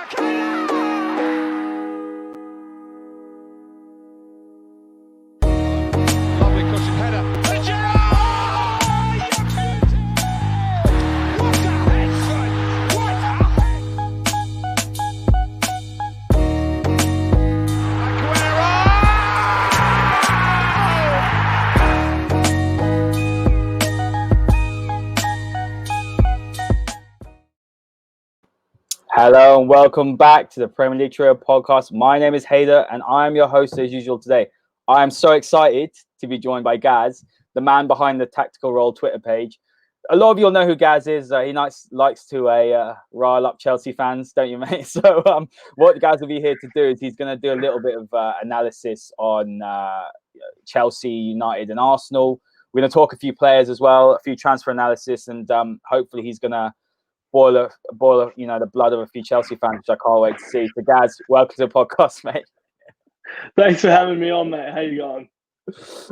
Lovely cushion header. Hello and welcome back to the Premier League Trio podcast. My name is Hayder and I am your host as usual today. I am so excited to be joined by Gaz, the man behind the Tactical Roll Twitter page. A lot of you will know who Gaz is. He likes to rile up Chelsea fans, don't you, mate? So what Gaz will be here to do is he's going to do a little bit of analysis on Chelsea, United and Arsenal. We're going to talk a few players as well, a few transfer analysis, and hopefully he's going to boil the blood of a few Chelsea fans, which I can't wait to see. So, Gaz, welcome to the podcast, mate. Thanks for having me on, mate. How you going?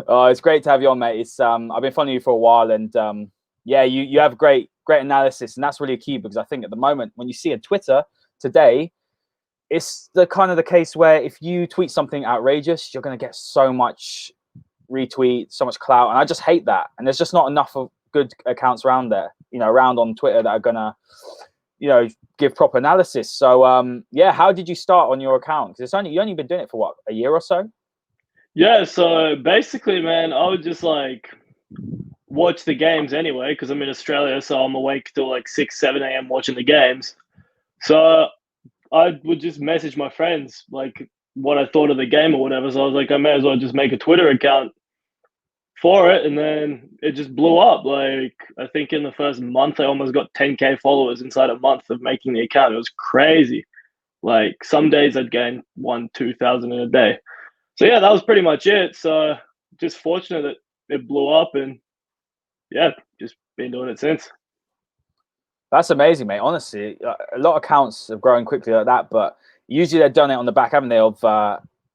Oh, it's great to have you on, mate. It's I've been following you for a while, and you have great analysis, and that's really key because I think at the moment when you see on Twitter today, it's the case where if you tweet something outrageous, you're going to get so much retweet, so much clout, and I just hate that. And there's just not enough of good accounts around there, around on Twitter that are gonna, give proper analysis. So, how did you start on your account? Because you only been doing it for what, a year or so? Yeah. So basically, man, I would just watch the games anyway because I'm in Australia, so I'm awake till 6, 7 a.m. watching the games. So I would just message my friends what I thought of the game or whatever. So I was like, I may as well just make a Twitter account for it, and then it just blew up. I think in the first month I almost got 10k followers inside a month of making the account. It was crazy. Some days I'd gain 1,000-2,000 in a day. So yeah, that was pretty much it. So just fortunate that it blew up, and yeah, just been doing it since. That's amazing, mate. Honestly, a lot of accounts have grown quickly like that, but usually they've done it on the back, haven't they, of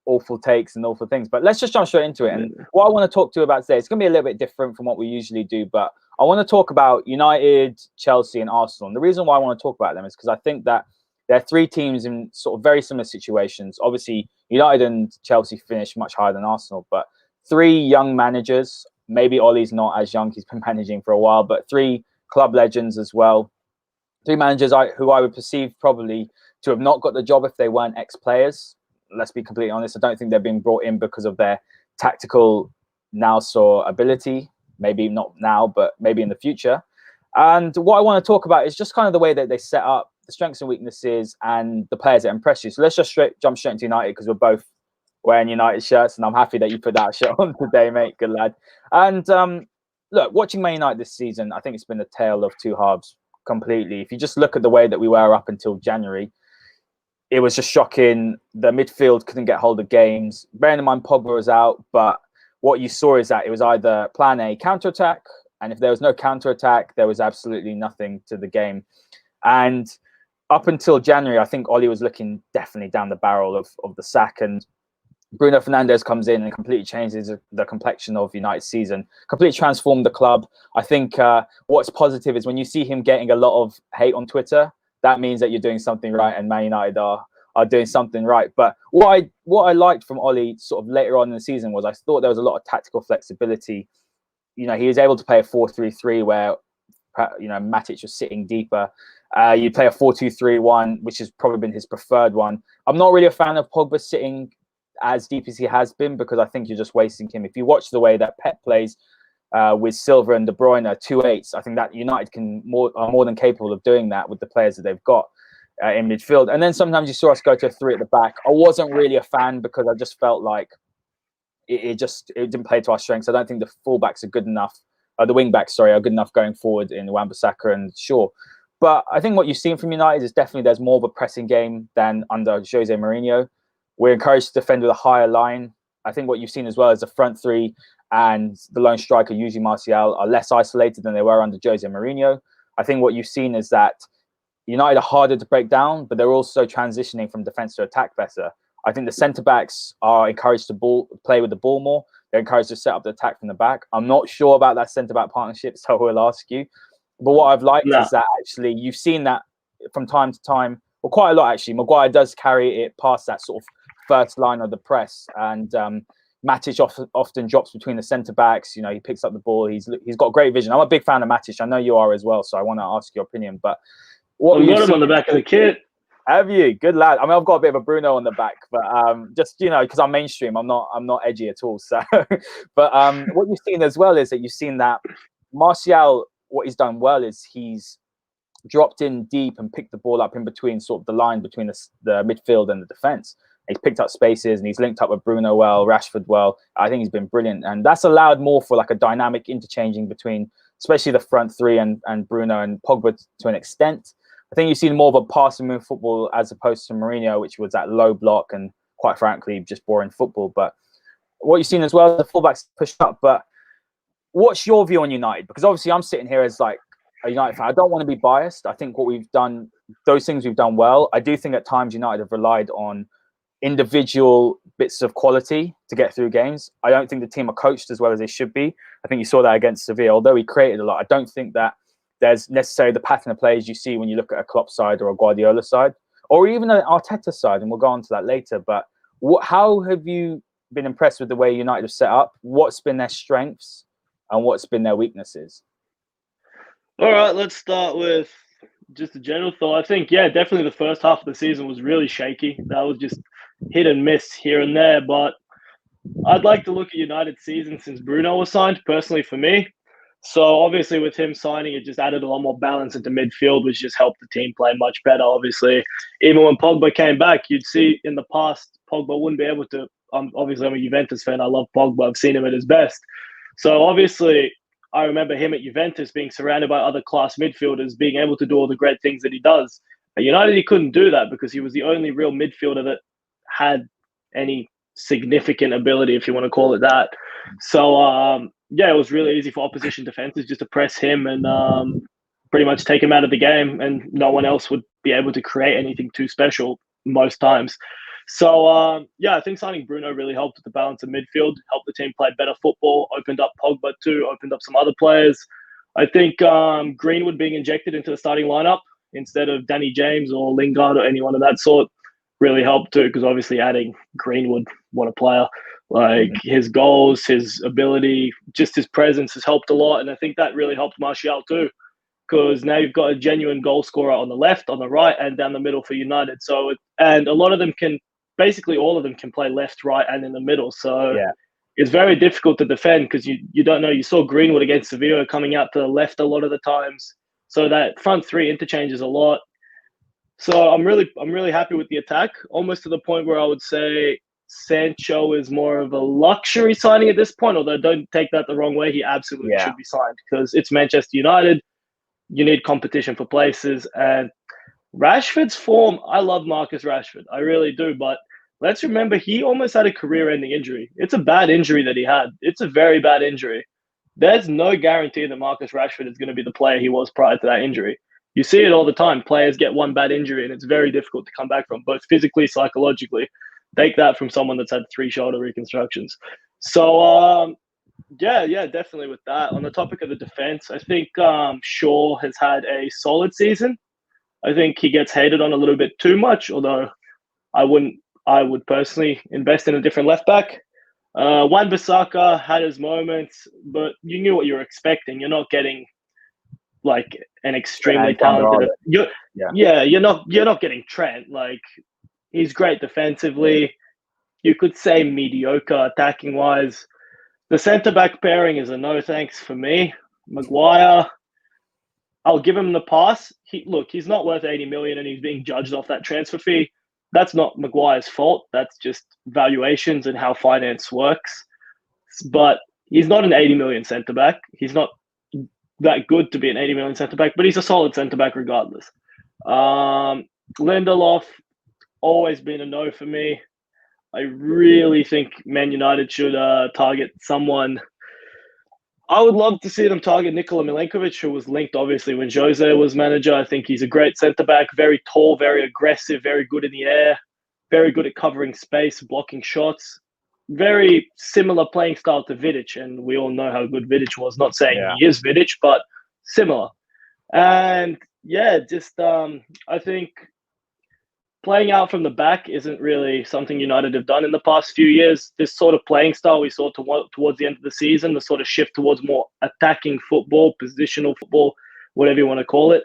awful takes and awful things. But let's just jump straight into it. And what I want to talk to you about today, it's going to be a little bit different from what we usually do, but I want to talk about United, Chelsea and Arsenal. And the reason why I want to talk about them is because I think that there are three teams in sort of very similar situations. Obviously, United and Chelsea finished much higher than Arsenal, but three young managers. Maybe Ollie's not as young. He's been managing for a while, but three club legends as well. Three managers who I would perceive probably to have not got the job if they weren't ex-players. Let's be completely honest. I don't think they've been brought in because of their tactical nous or ability. Maybe not now, but maybe in the future. And what I want to talk about is just kind of the way that they set up, the strengths and weaknesses, and the players that impress you. So let's just jump straight into United because we're both wearing United shirts, and I'm happy that you put that shirt on today, mate. Good lad. And look, watching Man United this season, I think it's been a tale of two halves completely. If you just look at the way that we were up until January, it was just shocking. The midfield couldn't get hold of games. Bearing in mind Pogba was out, but what you saw is that it was either plan A, counter-attack, and if there was no counter-attack, there was absolutely nothing to the game. And up until January, I think Ollie was looking definitely down the barrel of the sack, and Bruno Fernandes comes in and completely changes the complexion of United's season, completely transformed the club. I think what's positive is when you see him getting a lot of hate on Twitter, that means that you're doing something right, and Man United are doing something right. But what I liked from Ollie sort of later on in the season was I thought there was a lot of tactical flexibility. He was able to play a 4-3-3 where Matic was sitting deeper. You play a 4-2-3-1, which has probably been his preferred one. I'm not really a fan of Pogba sitting as deep as he has been because I think you're just wasting him. If you watch the way that Pep plays with Silva and De Bruyne, 2-8s, I think that United are more than capable of doing that with the players that they've got in midfield. And then sometimes you saw us go to a 3 at the back. I wasn't really a fan because I just felt like it didn't play to our strengths. I don't think the fullbacks are good enough. The wing backs, are good enough going forward in Wan-Bissaka and Shaw. But I think what you've seen from United is definitely there's more of a pressing game than under Jose Mourinho. We're encouraged to defend with a higher line. I think what you've seen as well is the front three and the lone striker, usually Martial, are less isolated than they were under Jose Mourinho. I think what you've seen is that United are harder to break down, but they're also transitioning from defence to attack better. I think the centre-backs are encouraged to play with the ball more. They're encouraged to set up the attack from the back. I'm not sure about that centre-back partnership, so I will ask you. But what I've liked is that actually you've seen that from time to time well, quite a lot actually. Maguire does carry it past that sort of first line of the press, and Matic often drops between the centre backs. You know, he picks up the ball. He's got great vision. I'm a big fan of Matic. I know you are as well, so I want to ask your opinion. But what I've got him on the back of the kit. Have you? Good lad. I mean, I've got a bit of a Bruno on the back, but just, you know, because I'm mainstream, I'm not edgy at all. So, but what you've seen as well is that you've seen that Martial. What he's done well is he's dropped in deep and picked the ball up in between sort of the line between the midfield and the defense. He's picked up spaces and he's linked up with Bruno well, Rashford well. I think he's been brilliant, and that's allowed more for like a dynamic interchanging between, especially the front three and Bruno and Pogba to an extent. I think you've seen more of a passing move football as opposed to Mourinho, which was that low block and quite frankly just boring football. But what you've seen as well, the fullbacks pushed up. But what's your view on United? Because obviously I'm sitting here as like a United fan. I don't want to be biased. I think what we've done, those things we've done well. I do think at times United have relied on individual bits of quality to get through games. I don't think the team are coached as well as they should be. I think you saw that against Sevilla. Although he created a lot, I don't think that there's necessarily the pattern of plays you see when you look at a Klopp side or a Guardiola side, or even an Arteta side, and we'll go on to that later. But how have you been impressed with the way United have set up? What's been their strengths and what's been their weaknesses? All right, let's start with just a general thought. I think, yeah, definitely the first half of the season was really shaky. That was just hit and miss here and there. But I'd like to look at United's season since Bruno was signed, personally for me. So obviously with him signing, it just added a lot more balance into midfield, which just helped the team play much better. Obviously, even when Pogba came back, you'd see in the past, Pogba wouldn't be able to, obviously I'm a Juventus fan, I love Pogba, I've seen him at his best. So obviously, I remember him at Juventus being surrounded by other class midfielders, being able to do all the great things that he does. At United, he couldn't do that because he was the only real midfielder that had any significant ability, if you want to call it that. So, yeah, it was really easy for opposition defenses just to press him and pretty much take him out of the game, and no one else would be able to create anything too special most times. So, yeah, I think signing Bruno really helped with the balance of midfield, helped the team play better football, opened up Pogba too, opened up some other players. I think Greenwood being injected into the starting lineup instead of Danny James or Lingard or anyone of that sort really helped too, because obviously adding Greenwood, what a player. Like his goals, his ability, just his presence has helped a lot. And I think that really helped Martial too, because now you've got a genuine goal scorer on the left, on the right, and down the middle for United. So, and a lot of them can, basically all of them can play left, right, and in the middle. So yeah, it's very difficult to defend because you don't know. You saw Greenwood against Sevilla coming out to the left a lot of the times. So that front three interchanges a lot. So I'm really happy with the attack, almost to the point where I would say Sancho is more of a luxury signing at this point, although don't take that the wrong way. He absolutely should be signed because it's Manchester United. You need competition for places. And Rashford's form, I love Marcus Rashford. I really do. But let's remember, he almost had a career-ending injury. It's a bad injury that he had. It's a very bad injury. There's no guarantee that Marcus Rashford is going to be the player he was prior to that injury. You see it all the time. Players get one bad injury, and it's very difficult to come back from, both physically, psychologically. Take that from someone that's had 3 shoulder reconstructions. So, yeah, definitely with that. On the topic of the defense, I think Shaw has had a solid season. I think he gets hated on a little bit too much, although I would personally invest in a different left back. Wan-Bissaka had his moments, but you knew what you were expecting. You're not getting like an extremely talented. You're not getting Trent. Like, he's great defensively. You could say mediocre attacking wise. The centre back pairing is a no thanks for me. Maguire, I'll give him the pass. He's not worth 80 million, and he's being judged off that transfer fee. That's not Maguire's fault. That's just valuations and how finance works. But he's not an 80 million centre back. He's not that good to be an 80 million centre back, but he's a solid centre back regardless. Lindelof, always been a no for me. I really think Man United should target someone. I would love to see them target Nikola Milenkovic, who was linked obviously when Jose was manager. I think he's a great centre-back, very tall, very aggressive, very good in the air, very good at covering space, blocking shots. Very similar playing style to Vidic, and we all know how good Vidic was. Not saying he is Vidic, but similar. And yeah, just I think playing out from the back isn't really something United have done in the past few years. This sort of playing style we saw towards the end of the season, the sort of shift towards more attacking football, positional football, whatever you want to call it.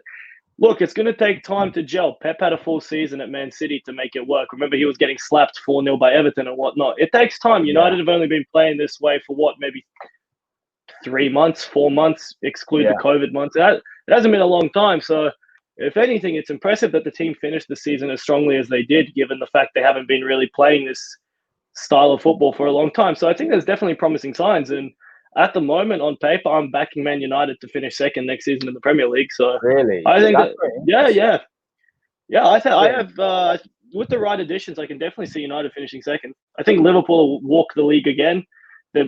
Look, it's going to take time to gel. Pep had a full season at Man City to make it work. Remember, he was getting slapped 4-0 by Everton and whatnot. It takes time. United have only been playing this way for what, maybe 3 months, 4 months, exclude the COVID months. It hasn't been a long time. So, if anything, it's impressive that the team finished the season as strongly as they did, given the fact they haven't been really playing this style of football for a long time. So I think there's definitely promising signs. And at the moment, on paper, I'm backing Man United to finish second next season in the Premier League. So really, I think I have with the right additions, I can definitely see United finishing second. I think Liverpool will walk the league again.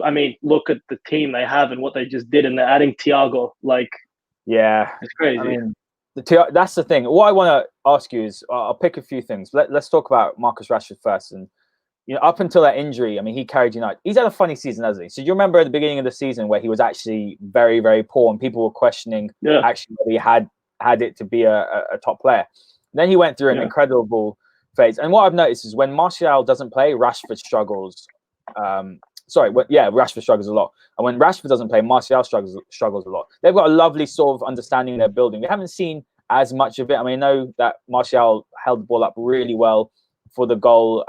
I mean, look at the team they have and what they just did, and they're adding Thiago. It's crazy. I mean, that's the thing. What I want to ask you is, I'll pick a few things. Let's talk about Marcus Rashford first. And up until that injury, I mean, he carried United. He's had a funny season, hasn't he? So do you remember at the beginning of the season where he was actually very, very poor, and people were questioning actually whether he had it to be a top player. And then he went through an incredible phase. And what I've noticed is when Martial doesn't play, Rashford struggles. Rashford struggles a lot. And when Rashford doesn't play, Martial struggles a lot. They've got a lovely sort of understanding they're building. We haven't seen as much of it. I mean, I know that Martial held the ball up really well for the goal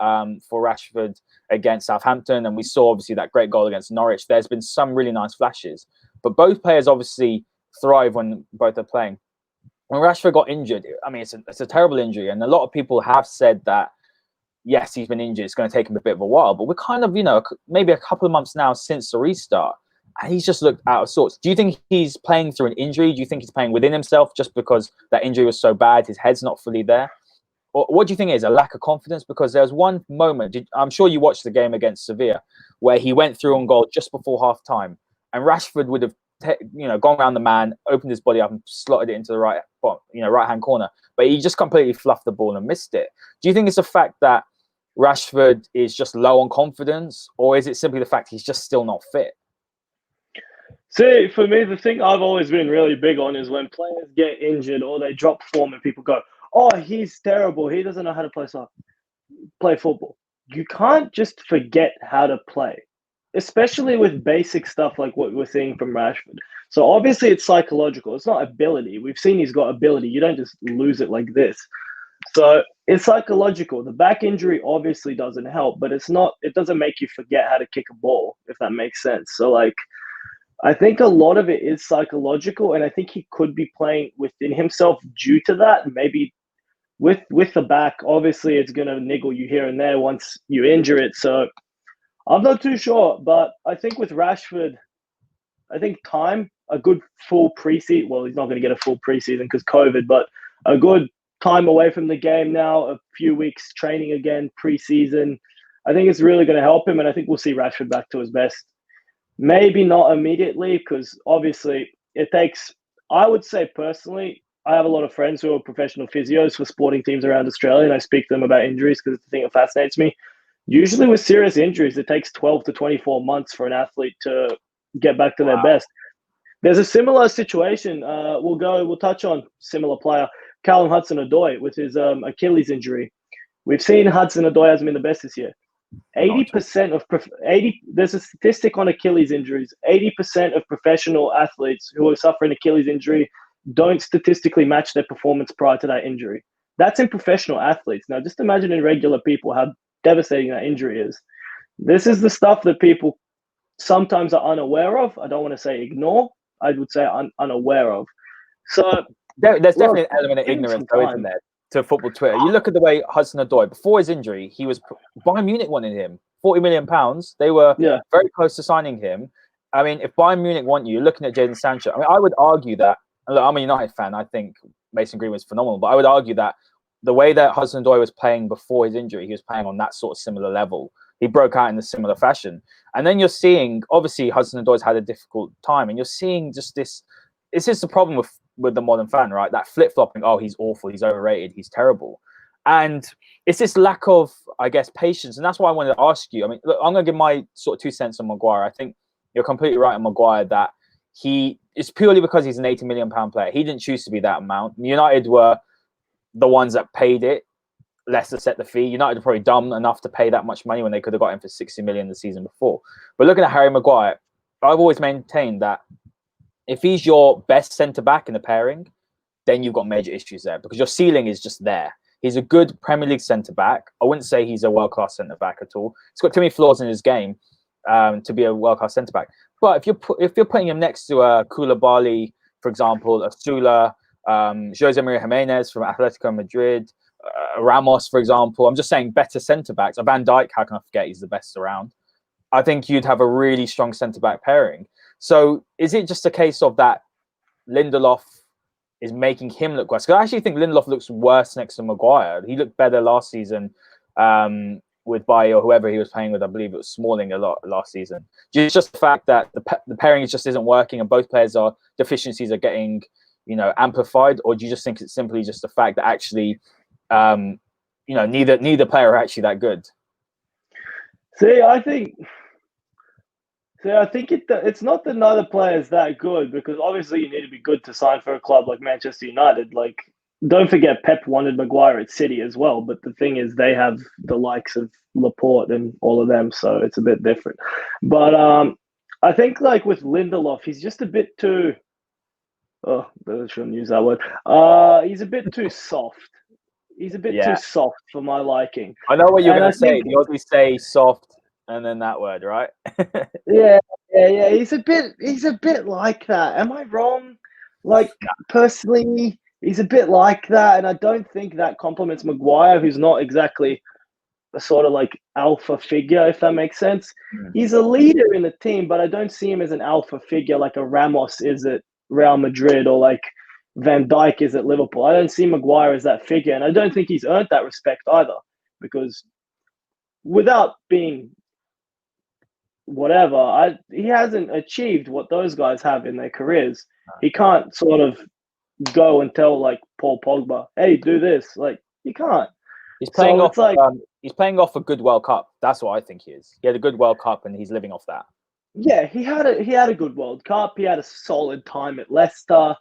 for Rashford against Southampton. And we saw, obviously, that great goal against Norwich. There's been some really nice flashes. But both players obviously thrive when both are playing. When Rashford got injured, I mean, it's a terrible injury. And a lot of people have said that, yes, he's been injured. It's going to take him a bit of a while, but we're kind of, maybe a couple of months now since the restart, and he's just looked out of sorts. Do you think he's playing through an injury? Do you think he's playing within himself just because that injury was so bad, his head's not fully there? Or what do you think it is, a lack of confidence? Because there was one moment, I'm sure you watched the game against Sevilla, where he went through on goal just before half-time, and Rashford would have gone around the man, opened his body up and slotted it into the right-hand corner, but he just completely fluffed the ball and missed it. Do you think it's a fact that Rashford is just low on confidence, or is it simply the fact he's just still not fit? See, for me, the thing I've always been really big on is when players get injured or they drop form and people go, "Oh, he's terrible. He doesn't know how to play football." You can't just forget how to play, especially with basic stuff like what we're seeing from Rashford. So obviously it's psychological. It's not ability. We've seen he's got ability. You don't just lose it like this. So it's psychological. The back injury obviously doesn't help, but it doesn't make you forget how to kick a ball, if that makes sense. So I think a lot of it is psychological, and I think he could be playing within himself due to that. Maybe with the back, obviously it's going to niggle you here and there once you injure it. So I'm not too sure, but I think with Rashford, I think a good full preseason. Well, he's not going to get a full preseason because COVID, but a good time away from the game now, a few weeks training again, preseason. I think it's really going to help him, and I think we'll see Rashford back to his best. Maybe not immediately, because obviously it takes, I would say personally, I have a lot of friends who are professional physios for sporting teams around Australia, and I speak to them about injuries because it's the thing that fascinates me. Usually with serious injuries, it takes 12 to 24 months for an athlete to get back to their best. There's a similar situation. We'll touch on similar player, Callum Hudson-Odoi, with his Achilles injury. We've seen Hudson-Odoi hasn't been the best this year. 80% of there's a statistic on Achilles injuries. 80% of professional athletes who are suffering Achilles injury don't statistically match their performance prior to that injury. That's in professional athletes. Now, just imagine in regular people how devastating that injury is. This is the stuff that people sometimes are unaware of. I don't want to say ignore. I would say unaware of. So there's definitely an element of ignorance, though, isn't there, to football Twitter? You look at the way Hudson-Odoi, before his injury, Bayern Munich wanted him, £40 million. They were very close to signing him. I mean, if Bayern Munich want you, you're looking at Jadon Sancho. I mean, I would argue that, and look, I'm a United fan. I think Mason Greenwood's phenomenal, but I would argue that the way that Hudson-Odoi was playing before his injury, he was playing on that sort of similar level. He broke out in a similar fashion. And then you're seeing, obviously, Hudson-Odoi's had a difficult time, and you're seeing just this. This is the problem with the modern fan, right? That flip-flopping, oh, he's awful, he's overrated, he's terrible. And it's this lack of, I guess, patience. And that's why I wanted to ask you. I mean, look, I'm going to give my sort of 2 cents on Maguire. I think you're completely right on Maguire that it's purely because he's an £80 million player. He didn't choose to be that amount. United were the ones that paid it. Leicester set the fee. United are probably dumb enough to pay that much money when they could have got him for 60 million the season before. But looking at Harry Maguire, I've always maintained that if he's your best centre-back in the pairing, then you've got major issues there because your ceiling is just there. He's a good Premier League centre-back. I wouldn't say he's a world-class centre-back at all. He's got too many flaws in his game to be a world-class centre-back. But if you're putting him next to a Koulibaly, for example, a Sula, Jose Maria Jimenez from Atletico Madrid, Ramos, for example, I'm just saying better centre-backs. Van Dijk, how can I forget? He's the best around. I think you'd have a really strong centre-back pairing. So is it just a case of that Lindelof is making him look worse? Because I actually think Lindelof looks worse next to Maguire. He looked better last season with Bailly or whoever he was playing with. I believe it was Smalling a lot last season. It's just the fact that the pairing just isn't working and both players' deficiencies are getting, amplified, or do you just think it's simply just the fact that actually, neither player are actually that good? I think it's not that neither player is that good, because obviously you need to be good to sign for a club like Manchester United. Like, don't forget Pep wanted Maguire at City as well, but the thing is they have the likes of Laporte and all of them, so it's a bit different. But I think like with Lindelof, he's just a bit too. Oh, I shouldn't use that word. He's a bit too soft. He's a bit too soft for my liking. I know what you're going to say. You always say soft and then that word, right? Yeah. He's a bit like that. Am I wrong? Like, personally, he's a bit like that, and I don't think that compliments Maguire, who's not exactly a sort of like alpha figure, if that makes sense. He's a leader in the team, but I don't see him as an alpha figure like a Ramos is at Real Madrid or like Van Dijk is at Liverpool. I don't see Maguire as that figure, and I don't think he's earned that respect either, because without being whatever, he hasn't achieved what those guys have in their careers. He can't sort of go and tell like Paul Pogba, "Hey, do this." Like, you can't. He's playing off. He's playing off a good World Cup. That's what I think he is. He had a good World Cup, and he's living off that. Yeah, he had a good World Cup. He had a solid time at Leicester,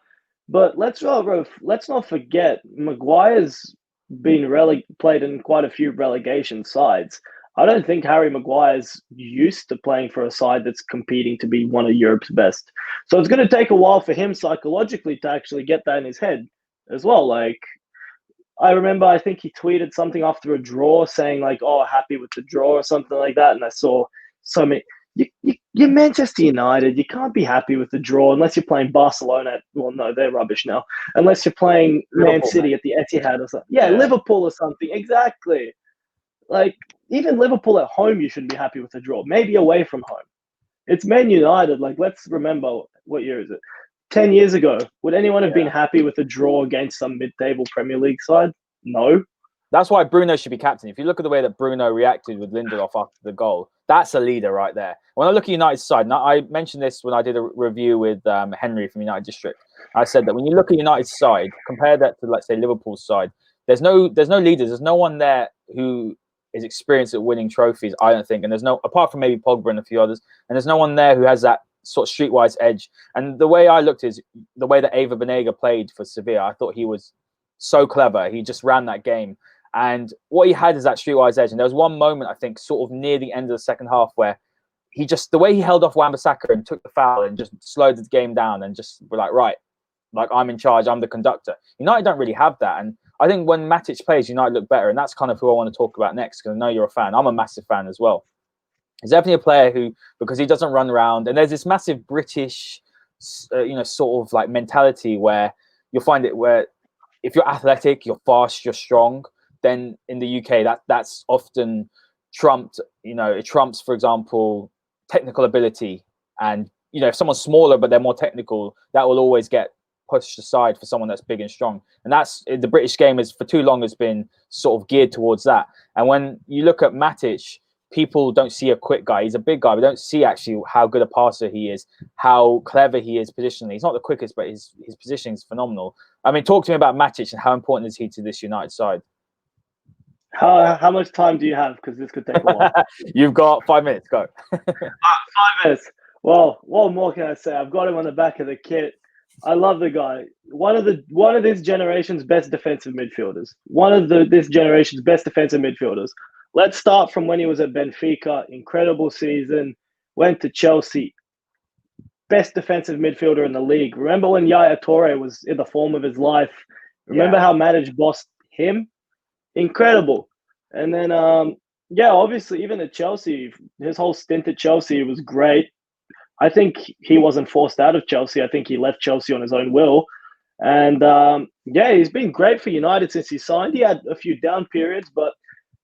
but let's not forget Maguire's been played in quite a few relegation sides. I don't think Harry Maguire's used to playing for a side that's competing to be one of Europe's best. So it's going to take a while for him psychologically to actually get that in his head as well. Like, I remember, I think he tweeted something after a draw saying like, "Oh, happy with the draw" or something like that. And I saw so many. You're Manchester United. You can't be happy with the draw unless you're playing Barcelona. Well, no, they're rubbish now. Unless you're playing Man City at the Etihad or something. Yeah, Liverpool or something. Exactly. Like, even Liverpool at home, you shouldn't be happy with the draw. Maybe away from home. It's Man United. Like, let's remember, what year is it? 10 years ago. Would anyone have been happy with a draw against some mid-table Premier League side? No. That's why Bruno should be captain. If you look at the way that Bruno reacted with Lindelof after the goal, that's a leader right there. When I look at United's side, now I mentioned this when I did a review with Henry from United District. I said that when you look at United's side, compare that to, let's say, Liverpool's side, there's no leaders. There's no one there who is experienced at winning trophies, I don't think. And there's no, apart from maybe Pogba and a few others, and there's no one there who has that sort of streetwise edge. And the way I looked is the way that Eva Banega played for Sevilla. I thought he was so clever. He just ran that game. And what he had is that streetwise edge. And there was one moment, I think, sort of near the end of the second half where the way he held off Wan-Bissaka and took the foul and just slowed the game down and just were like, right, like, I'm in charge, I'm the conductor. United don't really have that. And I think when Matic plays, United look better. And that's kind of who I want to talk about next, because I know you're a fan. I'm a massive fan as well. He's definitely a player who, because he doesn't run around, and there's this massive British, sort of like mentality where you'll find it where if you're athletic, you're fast, you're strong, then in the UK, that's often trumped. It trumps, for example, technical ability. And, if someone's smaller but they're more technical, that will always get pushed aside for someone that's big and strong. And that's the British game is for too long has been sort of geared towards that. And when you look at Matic, people don't see a quick guy. He's a big guy. We don't see actually how good a passer he is, how clever he is positionally. He's not the quickest, but his positioning is phenomenal. I mean, talk to me about Matic and how important is he to this United side? How much time do you have? Because this could take a while. You've got 5 minutes. Go. 5 minutes. Well, what more can I say? I've got him on the back of the kit. I love the guy. One of this generation's best defensive midfielders. This generation's best defensive midfielders. Let's start from when he was at Benfica. Incredible season. Went to Chelsea. Best defensive midfielder in the league. Remember when Yaya Toure was in the form of his life? Remember how Matic bossed him? Incredible. And then, obviously, even at Chelsea, his whole stint at Chelsea was great. I think he wasn't forced out of Chelsea. I think he left Chelsea on his own will. And, he's been great for United since he signed. He had a few down periods, but,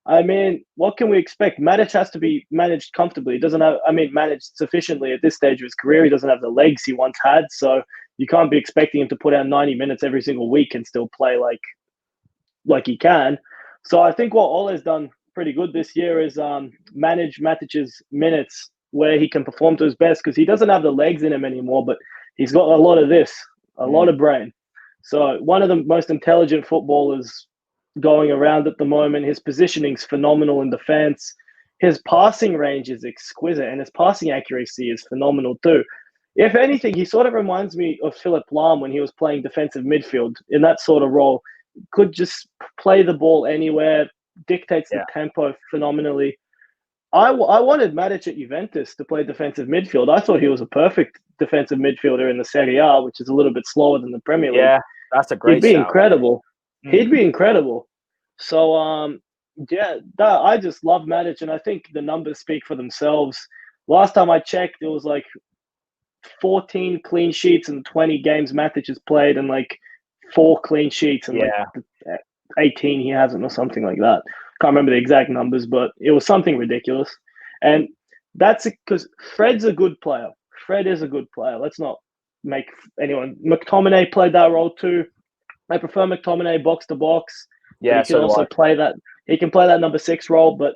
I mean, what can we expect? Matic has to be managed comfortably. He doesn't have, managed sufficiently at this stage of his career. He doesn't have the legs he once had. So you can't be expecting him to put out 90 minutes every single week and still play like he can. So I think what Ole's done pretty good this year is manage Matic's minutes where he can perform to his best, because he doesn't have the legs in him anymore, but he's got a lot of this, a lot of brain. So one of the most intelligent footballers going around at the moment. His positioning's phenomenal in defense. His passing range is exquisite, and his passing accuracy is phenomenal too. If anything, he sort of reminds me of Philipp Lahm when he was playing defensive midfield in that sort of role. Could just play the ball anywhere, dictates the tempo phenomenally. I wanted Matic at Juventus to play defensive midfield. I thought he was a perfect defensive midfielder in the Serie A, which is a little bit slower than the Premier League. Yeah, that's a great He'd be shout. incredible. He'd be incredible. So, I just love Matic, and I think the numbers speak for themselves. Last time I checked, it was like 14 clean sheets in 20 games Matic has played, and like 4 clean sheets and like 18 he hasn't, or something like that. Can't remember the exact numbers, but it was something ridiculous. And that's because Fred's a good player. Fred is a good player. Let's not make anyone. McTominay played that role too. I prefer McTominay box to box. Yeah, he can also play that. He can play that number 6 role, but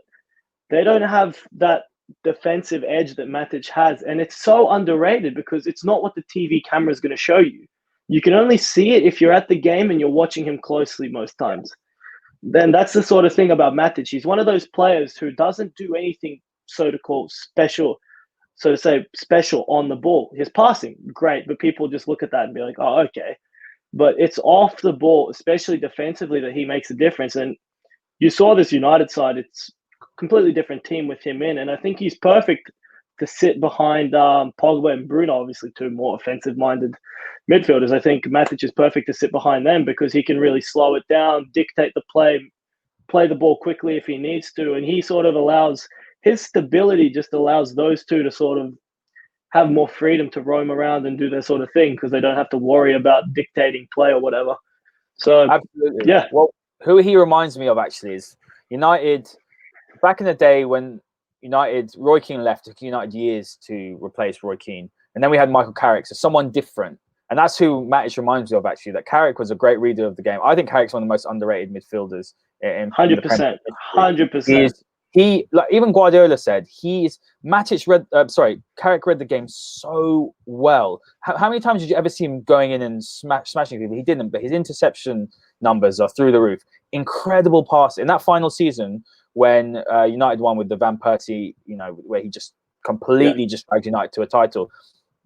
they don't have that defensive edge that Matic has, and it's so underrated because it's not what the TV camera is going to show you. You can only see it if you're at the game and you're watching him closely most times. Then that's the sort of thing about Matic. He's one of those players who doesn't do anything special on the ball. His passing, great, but people just look at that and be like, oh, okay. But it's off the ball, especially defensively, that he makes a difference. And you saw this United side. It's a completely different team with him in. And I think he's perfect to sit behind Pogba and Bruno, obviously two more offensive-minded midfielders. I think Matic is perfect to sit behind them because he can really slow it down, dictate the play the ball quickly if he needs to. And he sort of allows – his stability just allows those two to sort of have more freedom to roam around and do their sort of thing because they don't have to worry about dictating play or whatever. So, absolutely. Yeah. Well, who he reminds me of actually is United. Back in the day when Roy Keane left, it took United years to replace Roy Keane. And then we had Michael Carrick, so someone different. And that's who Matic reminds me of, actually, that Carrick was a great reader of the game. I think Carrick's one of the most underrated midfielders. 100%. 100%. He like even Guardiola said Carrick read the game so well. How many times did you ever see him going in and smashing people? He didn't, but his interception numbers are through the roof. Incredible pass in that final season when United won with the Van Persie, where he just completely just dragged United to a title.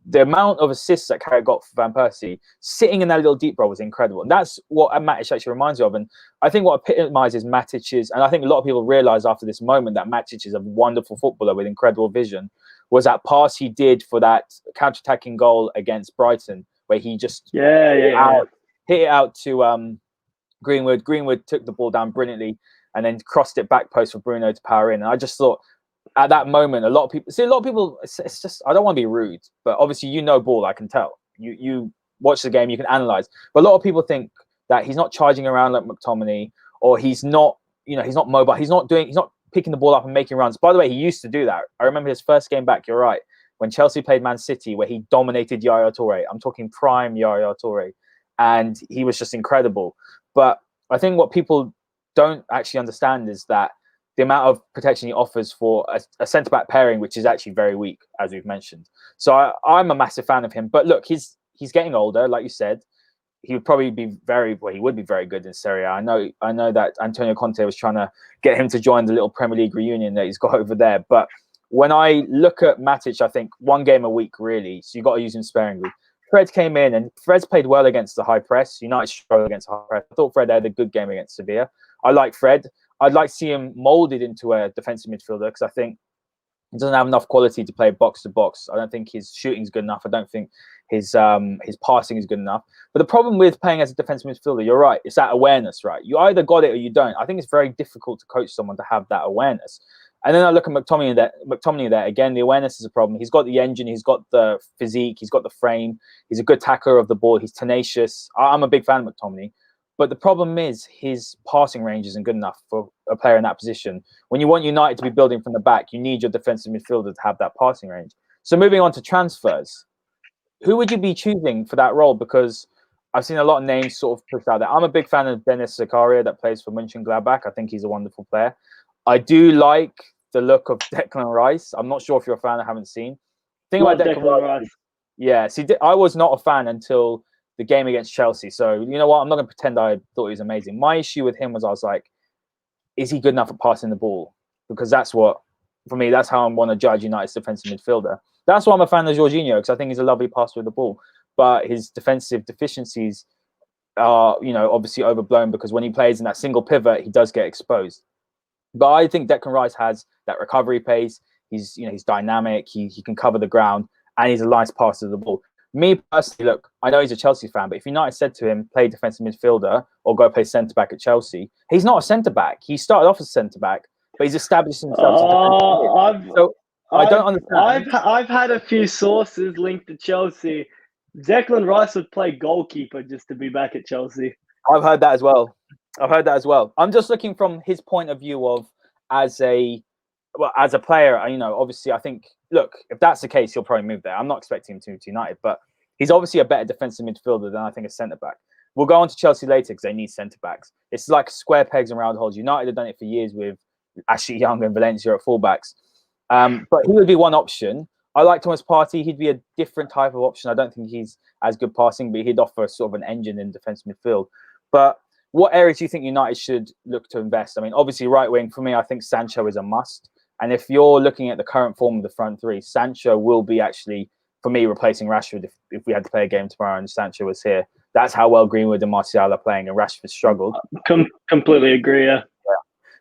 The amount of assists that Carrick got for Van Persie sitting in that little deep role was incredible. And that's what Matic actually reminds you of. And I think what epitomizes Matic's, and I think a lot of people realize after this moment that Matic is a wonderful footballer with incredible vision, was that pass he did for that counter-attacking goal against Brighton, where he just hit it out to Greenwood. Greenwood took the ball down brilliantly and then crossed it back post for Bruno to power in. And I just thought, at that moment, a lot of people, it's just, I don't want to be rude, but obviously ball, I can tell. You watch the game, you can analyze. But a lot of people think that he's not charging around like McTominay, or he's not mobile. He's not picking the ball up and making runs. By the way, he used to do that. I remember his first game back, you're right, when Chelsea played Man City, where he dominated Yaya Toure. I'm talking prime Yaya Toure. And he was just incredible. But I think what people don't actually understand is that the amount of protection he offers for a centre-back pairing, which is actually very weak, as we've mentioned. So I'm a massive fan of him. But look, he's getting older, like you said. He would probably be he would be very good in Serie A. I know that Antonio Conte was trying to get him to join the little Premier League reunion that he's got over there. But when I look at Matic, I think one game a week, really. So you've got to use him sparingly. Fred came in, and Fred's played well against the high press. United struggled against high press. I thought Fred had a good game against Sevilla. I like Fred. I'd like to see him molded into a defensive midfielder because I think he doesn't have enough quality to play box to box. I don't think his shooting's good enough. I don't think his passing is good enough. But the problem with playing as a defensive midfielder, you're right, it's that awareness, right? You either got it or you don't. I think it's very difficult to coach someone to have that awareness. And then I look at Mctominay there. Again, the awareness is a problem. He's got the engine, he's got the physique, he's got the frame, he's a good tackler of the ball, he's tenacious. I'm a big fan of Mctominay. But the problem is his passing range isn't good enough for a player in that position. When you want United to be building from the back, you need your defensive midfielder to have that passing range. So moving on to transfers, who would you be choosing for that role? Because I've seen a lot of names sort of pushed out there. I'm a big fan of Dennis Zakaria that plays for Mönchengladbach. I think he's a wonderful player. I do like the look of Declan Rice. I'm not sure if you're a fan. I haven't seen. Thing about Declan Rice. Yeah, see, I was not a fan until the game against Chelsea. So, you know what? I'm not going to pretend I thought he was amazing. My issue with him was I was like, is he good enough at passing the ball? Because that's what, for me, that's how I want to judge United's defensive midfielder. That's why I'm a fan of Jorginho, because I think he's a lovely passer with the ball. But his defensive deficiencies are, you know, obviously overblown because when he plays in that single pivot, he does get exposed. But I think Declan Rice has that recovery pace. He's, you know, he's dynamic. He can cover the ground, and he's a nice passer of the ball. Me personally, look, I know he's a Chelsea fan, but if United said to him, play defensive midfielder or go play centre back at Chelsea, he's not a centre back. He started off as centre back, but he's established himself. So I don't understand. I've had a few sources linked to Chelsea. Declan Rice would play goalkeeper just to be back at Chelsea. I've heard that as well. I'm just looking from his point of view of as a player. You know, obviously, I think, look, if that's the case, he'll probably move there. I'm not expecting him to move to United, but he's obviously a better defensive midfielder than I think a centre back. We'll go on to Chelsea later because they need centre backs. It's like square pegs and round holes. United have done it for years with Ashley Young and Valencia at fullbacks. But he would be one option. I like Thomas Partey. He'd be a different type of option. I don't think he's as good passing, but he'd offer sort of an engine in defensive midfield. But what areas do you think United should look to invest? I mean, obviously, right wing, for me, I think Sancho is a must. And if you're looking at the current form of the front three, Sancho will be actually, for me, replacing Rashford if we had to play a game tomorrow and Sancho was here. That's how well Greenwood and Martial are playing, and Rashford struggled. Completely agree, yeah.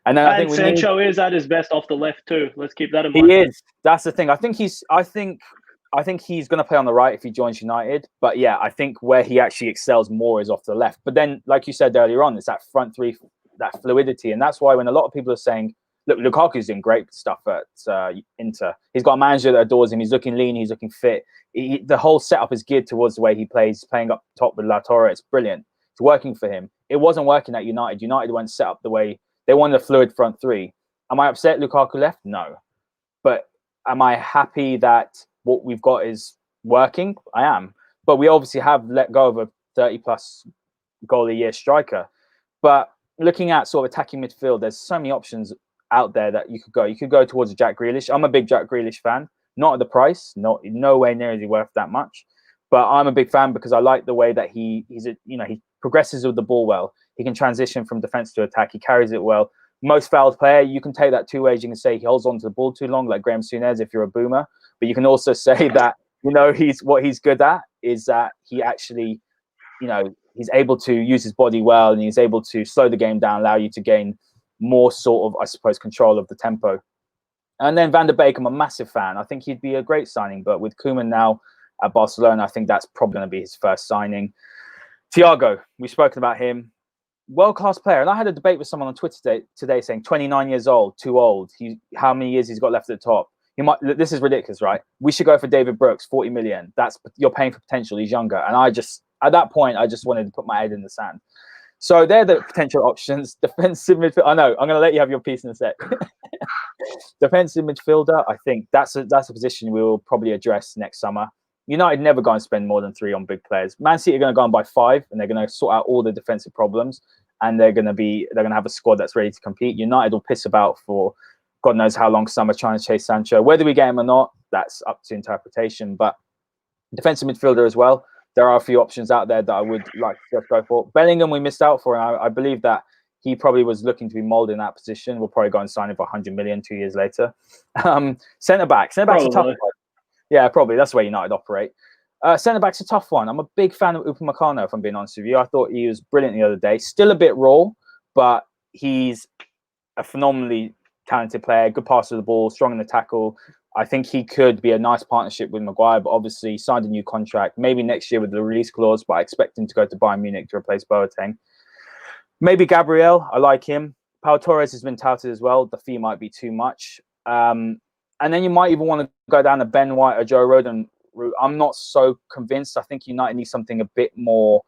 And then I think Sancho is at his best off the left too. Let's keep that in mind. He is. That's the thing. I think he's going to play on the right if he joins United. But yeah, I think where he actually excels more is off the left. But then, like you said earlier on, it's that front three, that fluidity, and that's why when a lot of people are saying, "Look, Lukaku's doing great stuff at Inter. He's got a manager that adores him. He's looking lean. He's looking fit. The whole setup is geared towards the way he plays. He's playing up top with La Torre. It's brilliant. It's working for him. It wasn't working at United. United went set up the way they wanted a fluid front three. Am I upset Lukaku left? No. But am I happy that what we've got is working? I am. But we obviously have let go of a 30-plus goal-a-year striker. But looking at sort of attacking midfield, there's so many options out there that you could go. You could go towards a Jack Grealish. I'm a big Jack Grealish fan. Not at the price. No way near is he worth that much. But I'm a big fan because I like the way that he progresses with the ball well. He can transition from defense to attack. He carries it well. Most fouled player, you can take that two ways. You can say he holds on to the ball too long, like Graham Souness, if you're a boomer. But you can also say that, what he's good at is that he actually, he's able to use his body well, and he's able to slow the game down, allow you to gain more sort of, I suppose, control of the tempo. And then Van der Beek, I'm a massive fan. I think he'd be a great signing. But with Koeman now at Barcelona, I think that's probably going to be his first signing. Thiago, we've spoken about him. World-class player. And I had a debate with someone on Twitter today saying 29 years old, too old. How many years he's got left at the top? This is ridiculous, right? We should go for David Brooks, 40 million. You're paying for potential. He's younger. And at that point, I just wanted to put my head in the sand. So they're the potential options. Defensive midfielder. I know. I'm going to let you have your piece in a sec. Defensive midfielder. I think that's a position we will probably address next summer. United never go and spend more than 3 on big players. Man City are going to go and buy 5, and they're going to sort out all the defensive problems, and they're going to have a squad that's ready to compete. United will piss about for God knows how long summer trying to chase Sancho. Whether we get him or not, that's up to interpretation. But defensive midfielder as well. There are a few options out there that I would like to just go for. Bellingham we missed out for, and I believe that he probably was looking to be molded in that position. We'll probably go and sign him for 100 million 2 years later. Centre-backs. Centre-backs are tough. Yeah, probably. That's the way United operate. Centre-back's a tough one. I'm a big fan of Upamecano, if I'm being honest with you. I thought he was brilliant the other day. Still a bit raw, but he's a phenomenally talented player, good passer of the ball, strong in the tackle. I think he could be a nice partnership with Maguire, but obviously signed a new contract, maybe next year with the release clause, but I expect him to go to Bayern Munich to replace Boateng. Maybe Gabriel, I like him. Pau Torres has been touted as well. The fee might be too much. And then you might even want to go down the Ben White or Joe Rodon route. I'm not so convinced. I think United need something a bit more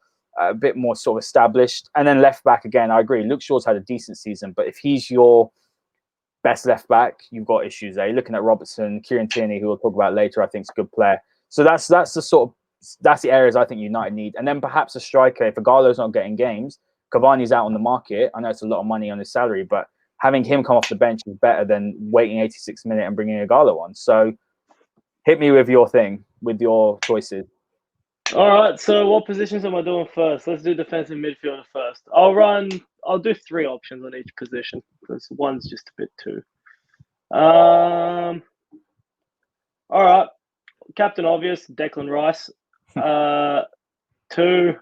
sort of established. And then left back again, I agree. Luke Shaw's had a decent season, but if he's your best left back, you've got issues there. You're looking at Robertson, Kieran Tierney, who we'll talk about later. I think is a good player. So that's the areas I think United need. And then perhaps a striker. If Igalo's not getting games, Cavani's out on the market. I know it's a lot of money on his salary, but having him come off the bench is better than waiting 86 minutes and bringing Igalo on. So hit me with your choices. All right, so what positions am I doing first? Let's do defensive midfielder first. I'll do 3 options on each position because one's just a bit too. All right, Captain Obvious, Declan Rice. 2,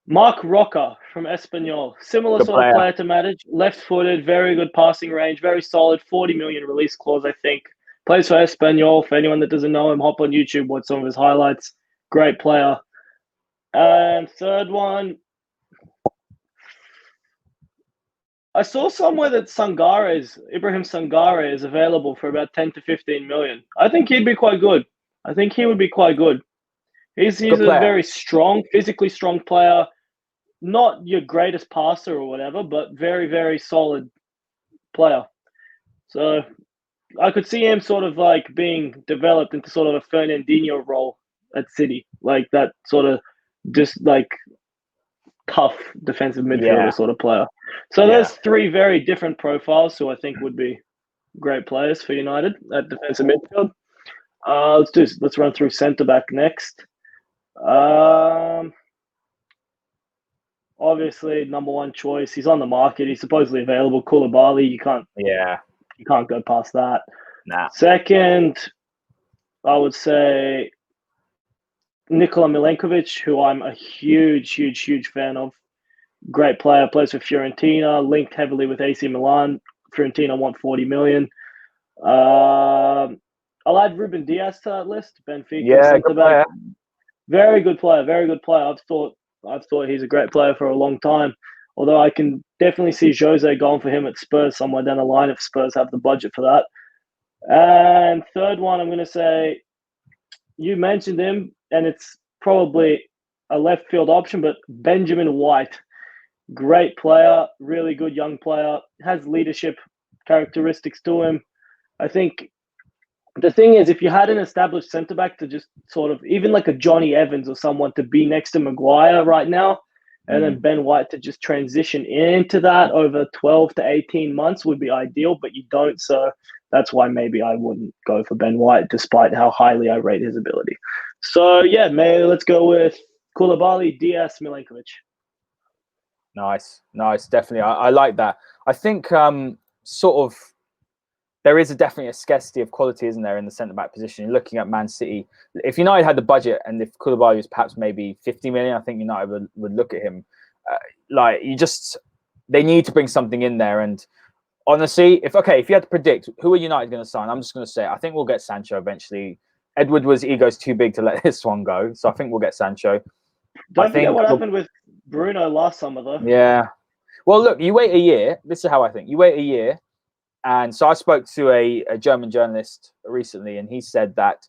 Mark Roca from Espanyol. Similar sort of player to Matic, left-footed, very good passing range, very solid, 40 million release clause, I think. Plays for Espanyol. For anyone that doesn't know him, hop on YouTube, watch some of his highlights. Great player. And third one, I saw somewhere that Ibrahim Sangare is available for about 10 to 15 million. I think he'd be quite good. I think he would be quite good. He's a very strong, physically strong player. Not your greatest passer or whatever, but very, very solid player. So I could see him sort of like being developed into sort of a Fernandinho role at City, like that sort of just like tough defensive midfielder sort of player. So there's 3 very different profiles who I think would be great players for United at defensive midfield. Let's run through centre back next. Obviously, number 1 choice. He's on the market. He's supposedly available. Koulibaly. You can't go past that. Nah. Second, I would say Nikola Milenkovic, who I'm a huge fan of. Great player, plays for Fiorentina, linked heavily with AC Milan. Fiorentina want 40 million. I'll add Ruben Diaz to that list. Benfica centre back. Very good player. I've thought he's a great player for a long time. Although I can definitely see Jose going for him at Spurs somewhere down the line if Spurs have the budget for that. And third one, I'm going to say, you mentioned him, and it's probably a left field option, but Benjamin White. Great player, really good young player, has leadership characteristics to him. I think the thing is, if you had an established centre-back to just sort of, even like a Johnny Evans or someone to be next to Maguire right now, and then Ben White to just transition into that over 12 to 18 months would be ideal, but you don't. So that's why maybe I wouldn't go for Ben White, despite how highly I rate his ability. So yeah, maybe let's go with Koulibaly, Diaz, Milenkovic. Nice. Definitely. I like that. I think sort of there is definitely a scarcity of quality, isn't there, in the centre-back position? You're looking at Man City. If United had the budget and if Koulibaly was perhaps maybe 50 million, I think United would look at him. They need to bring something in there. And honestly, if you had to predict who are United going to sign, I'm just going to say, I think we'll get Sancho eventually. Edward's ego's too big to let this one go. So I think we'll get Sancho. Don't forget what happened with Bruno last summer, though. Yeah. Well, look, you wait a year. This is how I think. You wait a year. And so I spoke to a German journalist recently, and he said that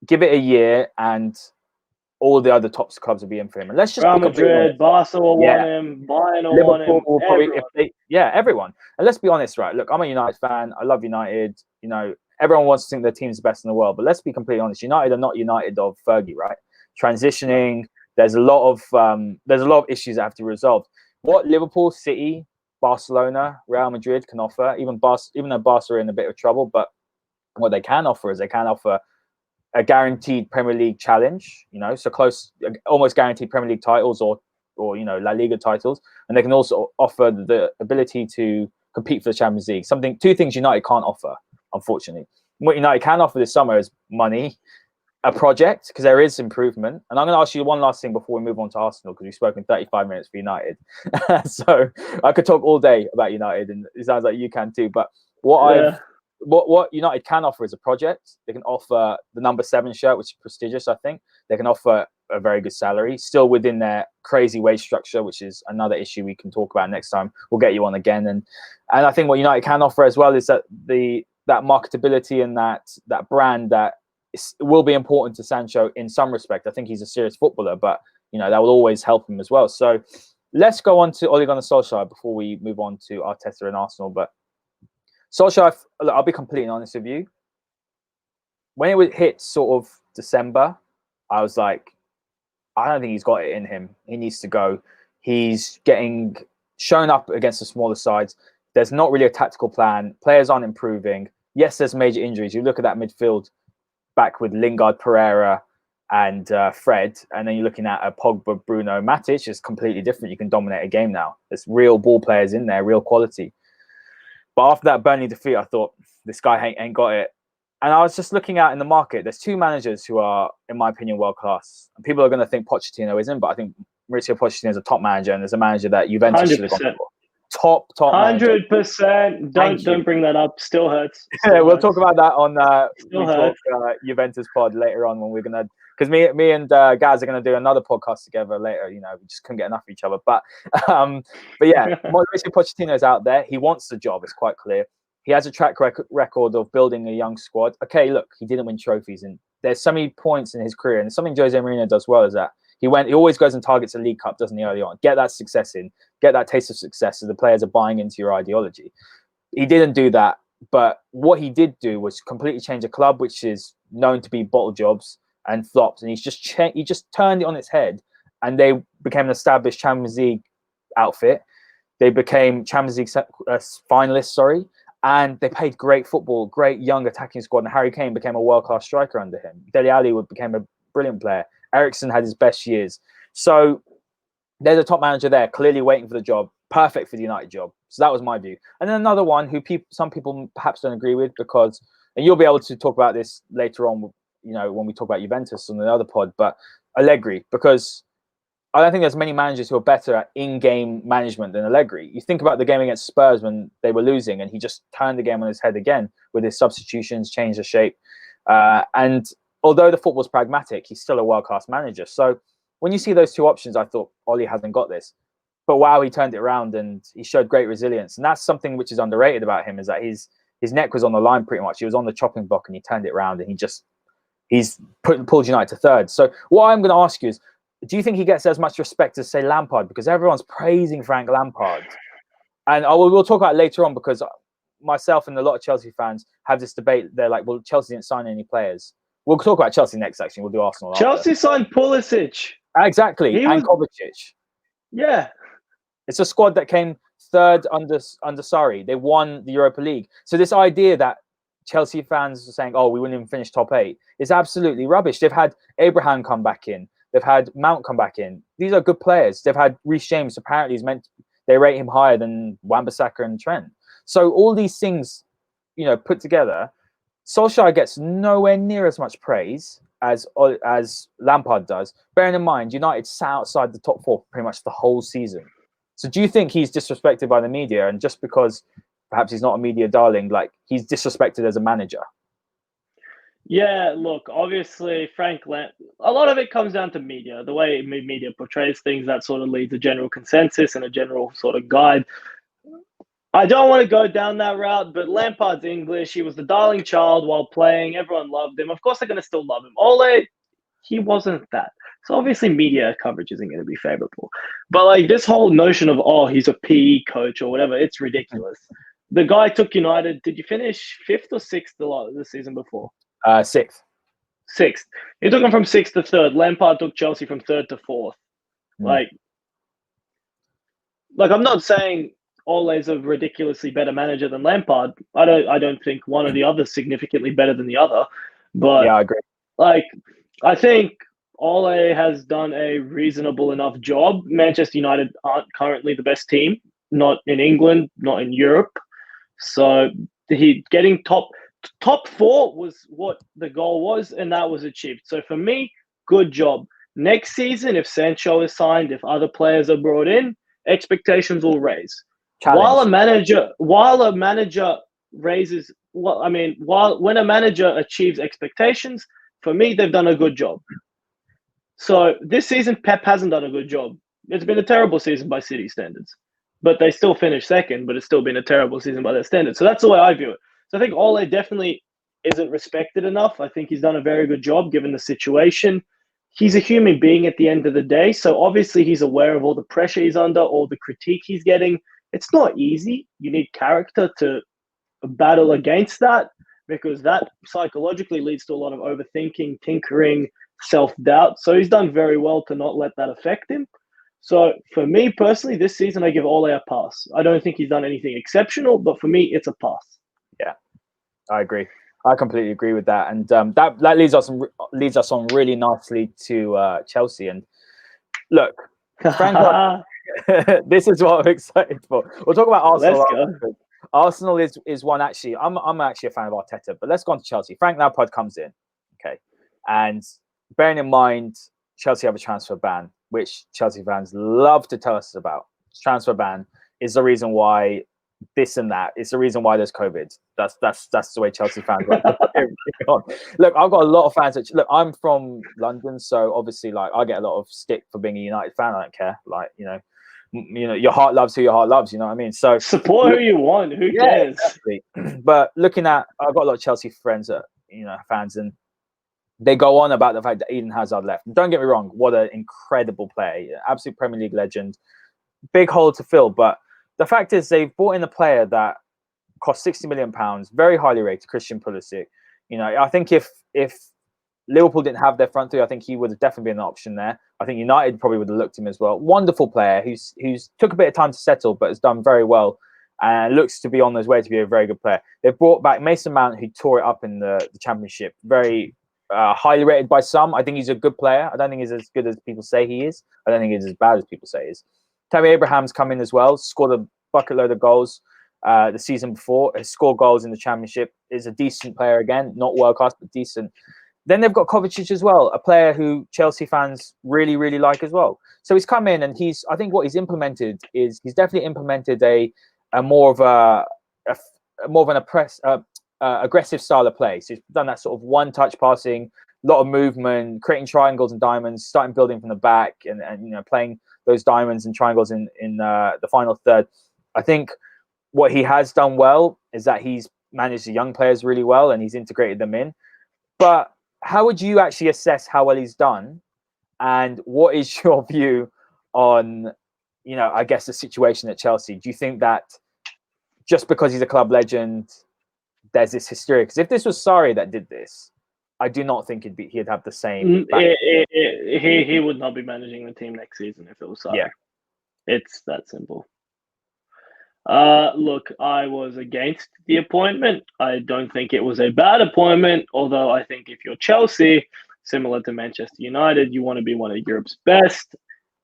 give it a year and all the other top clubs will be in for him. And let's just Real Madrid, Barca will want him, Bayern will want him, everyone. And let's be honest, right? Look, I'm a United fan. I love United. Everyone wants to think their team's the best in the world. But let's be completely honest. United are not United of Fergie, right? Transitioning. There's a lot of issues that have to be resolved. What Liverpool, City, Barcelona, Real Madrid can offer, even though Barca are in a bit of trouble, but what they can offer is they can offer a guaranteed Premier League challenge, so close, almost guaranteed Premier League titles or La Liga titles, and they can also offer the ability to compete for the Champions League. 2 things United can't offer, unfortunately. What United can offer this summer is money, a project, because there is improvement. And I'm going to ask you one last thing before we move on to Arsenal, because we've spoken 35 minutes for United. So I could talk all day about United, and it sounds like you can too. But what United can offer is a project. They can offer the number 7 shirt, which is prestigious, I think. They can offer a very good salary, still within their crazy wage structure, which is another issue we can talk about next time. We'll get you on again. And I think what United can offer as well is that that marketability and that brand that will be important to Sancho in some respect. I think he's a serious footballer, but that will always help him as well. So let's go on to Ole Gunnar Solskjaer before we move on to Arteta and Arsenal. But Solskjaer, I'll be completely honest with you. When it hit sort of December, I was like, I don't think he's got it in him. He needs to go. He's getting shown up against the smaller sides. There's not really a tactical plan. Players aren't improving. Yes, there's major injuries. You look at that midfield back with Lingard, Pereira, and Fred, and then you're looking at a Pogba, Bruno, Matic. It's completely different. You can dominate a game now. There's real ball players in there, real quality. But after that Burnley defeat, I thought, this guy ain't got it. And I was just looking out in the market. There's 2 managers who are, in my opinion, world-class. And people are going to think Pochettino isn't, but I think Mauricio Pochettino is a top manager, and there's a manager that Juventus should have gone for. Top 100%. Don't bring that up. Still hurts. We'll talk about that on Juventus pod later on, when we're going to... Because me and Gaz are going to do another podcast together later. We just couldn't get enough of each other. But yeah, Mauricio Pochettino is out there. He wants the job. It's quite clear. He has a track record of building a young squad. Okay, look, he didn't win trophies, and there's so many points in his career. And something Jose Mourinho does well is that he always goes and targets a League Cup, doesn't he, early on? Get that success in, get that taste of success, so the players are buying into your ideology. He didn't do that, but what he did do was completely change a club which is known to be bottle jobs and flopped, and he just turned it on its head, and they became an established Champions League outfit. They became Champions League finalists, and they played great football, great young attacking squad, and Harry Kane became a world-class striker under him. Dele Alli became a brilliant player. Eriksen had his best years. So there's a top manager there, clearly waiting for the job, perfect for the United job. So that was my view. And then another one who some people perhaps don't agree with, because, and you'll be able to talk about this later on, when we talk about Juventus on the other pod, but Allegri, because I don't think there's many managers who are better at in-game management than Allegri. You think about the game against Spurs when they were losing, and he just turned the game on his head again with his substitutions, changed the shape. And although the football's pragmatic, he's still a world-class manager. So when you see those 2 options, I thought, Ollie hasn't got this. But wow, he turned it around, and he showed great resilience. And that's something which is underrated about him, is that his neck was on the line pretty much. He was on the chopping block, and he turned it around, and he's pulled United to 3rd. So what I'm going to ask you is, do you think he gets as much respect as, say, Lampard? Because everyone's praising Frank Lampard. And we'll talk about it later on, because myself and a lot of Chelsea fans have this debate. They're like, well, Chelsea didn't sign any players. We'll talk about Chelsea next, actually. We'll do Arsenal Chelsea after. signed Pulisic. Exactly. Kovacic. Yeah. It's a squad that came 3rd under Sarri. They won the Europa League. So this idea that Chelsea fans are saying, oh, we wouldn't even finish top 8, is absolutely rubbish. They've had Abraham come back in. They've had Mount come back in. These are good players. They've had Rhys James. Apparently, they rate him higher than Wan-Bissaka and Trent. So all these things, put together, Solskjaer gets nowhere near as much praise as Lampard does. Bearing in mind, United sat outside the top 4 pretty much the whole season. So do you think he's disrespected by the media, and just because perhaps he's not a media darling, like he's disrespected as a manager? Yeah, look, obviously, a lot of it comes down to media. The way media portrays things, that sort of leads a general consensus and a general sort of guide. I don't want to go down that route, but Lampard's English. He was the darling child while playing. Everyone loved him. Of course, they're going to still love him. Ole, he wasn't that. So obviously, media coverage isn't going to be favorable. But like this whole notion of, oh, he's a PE coach or whatever, it's ridiculous. The guy took United. Did you finish 5th or 6th the season before? 6th. 6th. He took him from 6th to 3rd. Lampard took Chelsea from 3rd to 4th. Like I'm not saying Ole's a ridiculously better manager than Lampard. I don't think one or the other is significantly better than the other. But yeah, I agree. Like, I think Ole has done a reasonable enough job. Manchester United aren't currently the best team, not in England, not in Europe. So he getting top top 4 was what the goal was, and that was achieved. So for me, good job. Next season, if Sancho is signed, if other players are brought in, expectations will raise. Challenge. While a manager raises, well, I mean, when a manager achieves expectations, for me, they've done a good job. So this season, Pep hasn't done a good job. It's been a terrible season by City standards, but they still finished second. But it's still been a terrible season by their standards. So that's the way I view it. So I think Ole definitely isn't respected enough. I think he's done a very good job given the situation. He's a human being at the end of the day. So obviously he's aware of all the pressure he's under, all the critique he's getting. It's not easy. You need character to battle against that, because that psychologically leads to a lot of overthinking, tinkering, self-doubt. So he's done very well to not let that affect him. So for me personally, this season I give Ole a pass. I don't think he's done anything exceptional, but for me, it's a pass. Yeah, I agree. I completely agree with that, and that leads us on really nicely to Chelsea. And look, Frank, this is what I'm excited for. We'll talk about Arsenal. Let's go. Arsenal is one actually. I'm actually a fan of Arteta, but let's go on to Chelsea. Frank Lampard comes in, okay, and bearing in mind Chelsea have a transfer ban, which Chelsea fans love to tell us about. Transfer ban is the reason why this and that. It's the reason why there's COVID. That's the way Chelsea fans like to put everything on. Look, I've got a lot of fans. Look, I'm from London, so obviously, like, I get a lot of stick for being a United fan. I don't care. Like, you know, your heart loves who your heart loves. You know what I mean? So support who you want. Who cares? Exactly. But looking at, I've got a lot of Chelsea friends that, you know, fans, and they go on about the fact that Eden Hazard left. And don't get me wrong, what an incredible player, absolute Premier League legend, big hole to fill. But the fact is, they've brought in a player that cost £60 million, very highly rated, Christian Pulisic. You know, I think if Liverpool didn't have their front three, I think he would have definitely been an option there. I think United probably would have looked him as well. Wonderful player who's took a bit of time to settle, but has done very well and looks to be on his way to be a very good player. They brought back Mason Mount, who tore it up in the Championship. Very highly rated by some. I think he's a good player. I don't think he's as good as people say he is. I don't think he's as bad as people say he is. Tammy Abraham's come in as well, scored a bucket load of goals the season before, has scored goals in the Championship, is a decent player again, not world class, but decent. Then they've got Kovacic as well, a player who Chelsea fans really, really like as well. So he's come in, and I think what he's implemented is he's definitely implemented a more of an aggressive style of play. So he's done that sort of one-touch passing, a lot of movement, creating triangles and diamonds, starting building from the back, and you know, playing those diamonds and triangles in the final third. I think what he has done well is that he's managed the young players really well, and he's integrated them in. But how would you actually assess how well he's done, and what is your view on, you know, I guess the situation at Chelsea? Do you think that just because he's a club legend, there's this hysteria? Because if this was Sarri that did this, I do not think he'd have the same. He would not be managing the team next season if it was Sarri. Yeah. It's that simple. Look, I was against the appointment. I don't think it was a bad appointment, although I think if you're Chelsea, similar to Manchester United, you want to be one of Europe's best.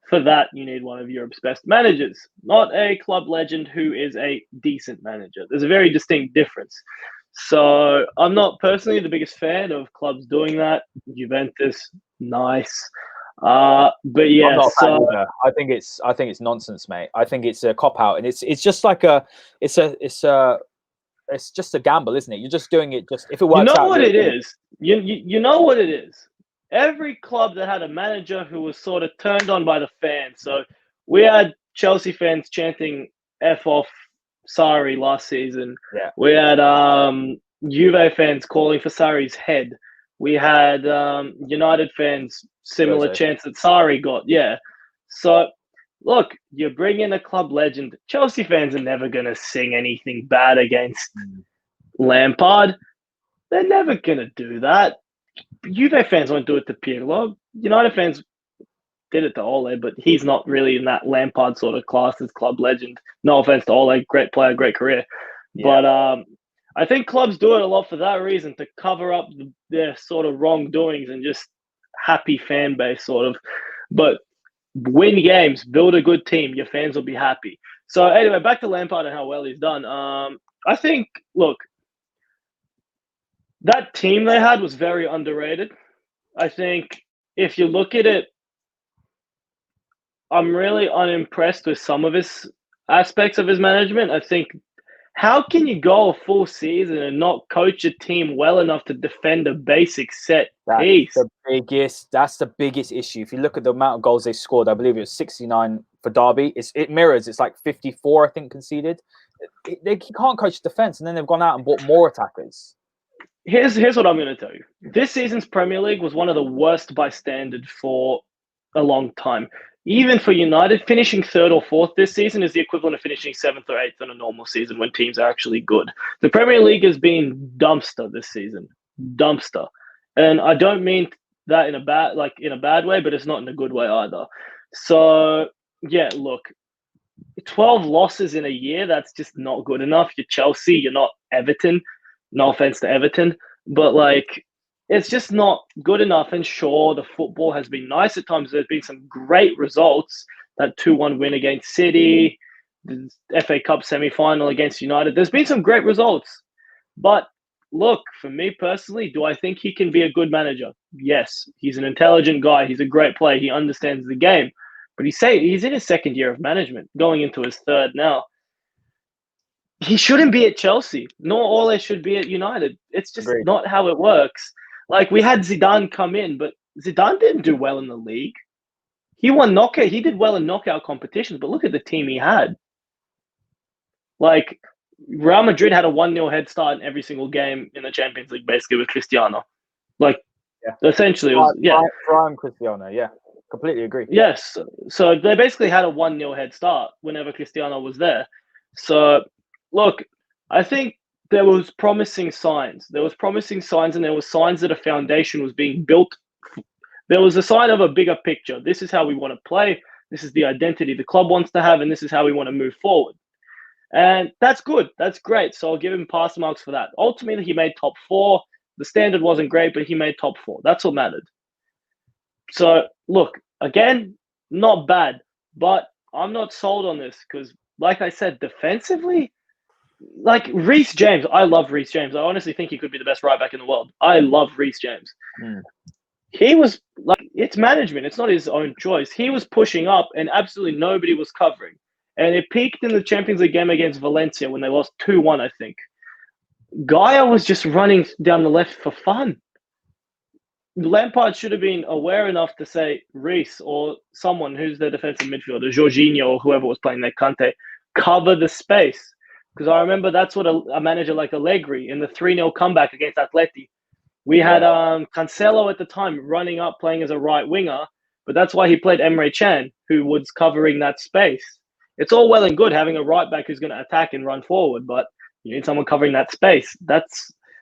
For that, you need one of Europe's best managers, not a club legend who is a decent manager. There's a very distinct difference. So I'm not personally the biggest fan of clubs doing that. Juventus, nice. But yeah, I'm not a fan either. I think it's nonsense, mate. I think it's a cop out, and it's just like it's just a gamble, isn't it? You're just doing it just if it works out. You know what it is. You know what it is. Every club that had a manager who was sort of turned on by the fans. So we had Chelsea fans chanting "F off Sarri" last season. Yeah. We had Juve fans calling for Sarri's head. We had United fans similar chants that Sarri got. Yeah. So, look, you bring in a club legend. Chelsea fans are never going to sing anything bad against Lampard. They're never going to do that. Juve fans won't do it to Pirlo. United fans did it to Ole, but he's not really in that Lampard sort of class as club legend. No offense to Ole, great player, great career. Yeah. But I think clubs do it a lot for that reason, to cover up their sort of wrongdoings and just happy fan base sort of. But win games, build a good team, your fans will be happy. So anyway, back to Lampard and how well he's done. I think, look, that team they had was very underrated. I think if you look at it, I'm really unimpressed with some of his aspects of his management. I think, how can you go a full season and not coach a team well enough to defend a basic set piece? That's the biggest issue. If you look at the amount of goals they scored, I believe it was 69 for Derby. It mirrors. It's like 54, I think, conceded. They can't coach defense, and then they've gone out and bought more attackers. Here's what I'm going to tell you. This season's Premier League was one of the worst by standard for a long time. Even for United, finishing 3rd or 4th this season is the equivalent of finishing 7th or 8th in a normal season when teams are actually good. The Premier League has been dumpster this season. Dumpster. And I don't mean that in a bad way, but it's not in a good way either. So, yeah, look, 12 losses in a year, that's just not good enough. You're Chelsea, you're not Everton. No offense to Everton, but it's just not good enough. And sure, the football has been nice at times. There's been some great results. That 2-1 win against City, the FA Cup semi-final against United. There's been some great results. But look, for me personally, do I think he can be a good manager? Yes. He's an intelligent guy. He's a great player. He understands the game. But he's in his 2nd year of management, going into his 3rd now. He shouldn't be at Chelsea, nor Ole should be at United. It's just not how it works. We had Zidane come in, but Zidane didn't do well in the league. He won knockout. He did well in knockout competitions, but look at the team he had. Real Madrid had a 1-0 head start in every single game in the Champions League, basically, with Cristiano. Essentially, it was, Prime Cristiano, yeah. Completely agree. Yes. So they basically had a 1-0 head start whenever Cristiano was there. So, look, I think there was promising signs. And there were signs that a foundation was being built. There was a sign of a bigger picture. This is how we want to play. This is the identity the club wants to have, and this is how we want to move forward. And that's good. That's great. So I'll give him pass marks for that. Ultimately, he made top 4. The standard wasn't great, but he made top 4. That's what mattered. So, look, again, not bad. But I'm not sold on this because, like I said, defensively, Rhys James, I love Rhys James. I honestly think he could be the best right back in the world. I love Rhys James. He was it's management. It's not his own choice. He was pushing up and absolutely nobody was covering. And it peaked in the Champions League game against Valencia when they lost 2-1, I think. Gaia was just running down the left for fun. Lampard should have been aware enough to say, Rhys or someone who's the defensive midfielder, Jorginho or whoever was playing there, Kante, cover the space. Because I remember that's what a manager like Allegri in the 3-0 comeback against Atleti. We had Cancelo at the time running up, playing as a right winger, but that's why he played Emre Can, who was covering that space. It's all well and good having a right back who's going to attack and run forward, but you need someone covering that space.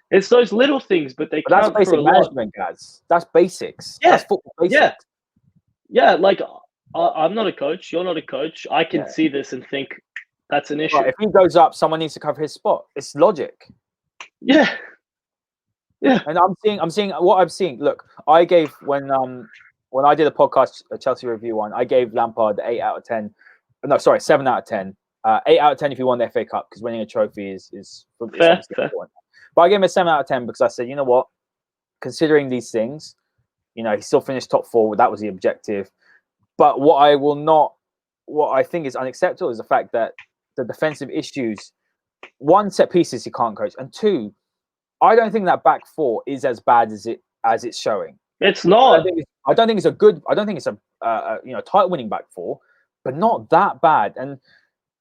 It's those little things, but they count that's for a basic lot. management, guys. That's basics. Yeah. That's football basics. Yeah. I'm not a coach. You're not a coach. I can see this and think that's an issue. Right, if he goes up, someone needs to cover his spot. It's logic. Yeah. And I'm seeing what I'm seeing. Look, I gave when I did a podcast, a Chelsea review one, I gave Lampard 8 out of 10. No, sorry, 7 out of 10. 8 out of 10 if you won the FA Cup, because winning a trophy is fair. But I gave him a 7 out of 10 because I said, you know what? Considering these things, he still finished top 4. That was the objective. But what I think is unacceptable is the fact that the defensive issues, one, set pieces he can't coach, and two, I don't think that back 4 is as bad as it's showing. It's not. I don't think it's a title winning back 4, but not that bad. And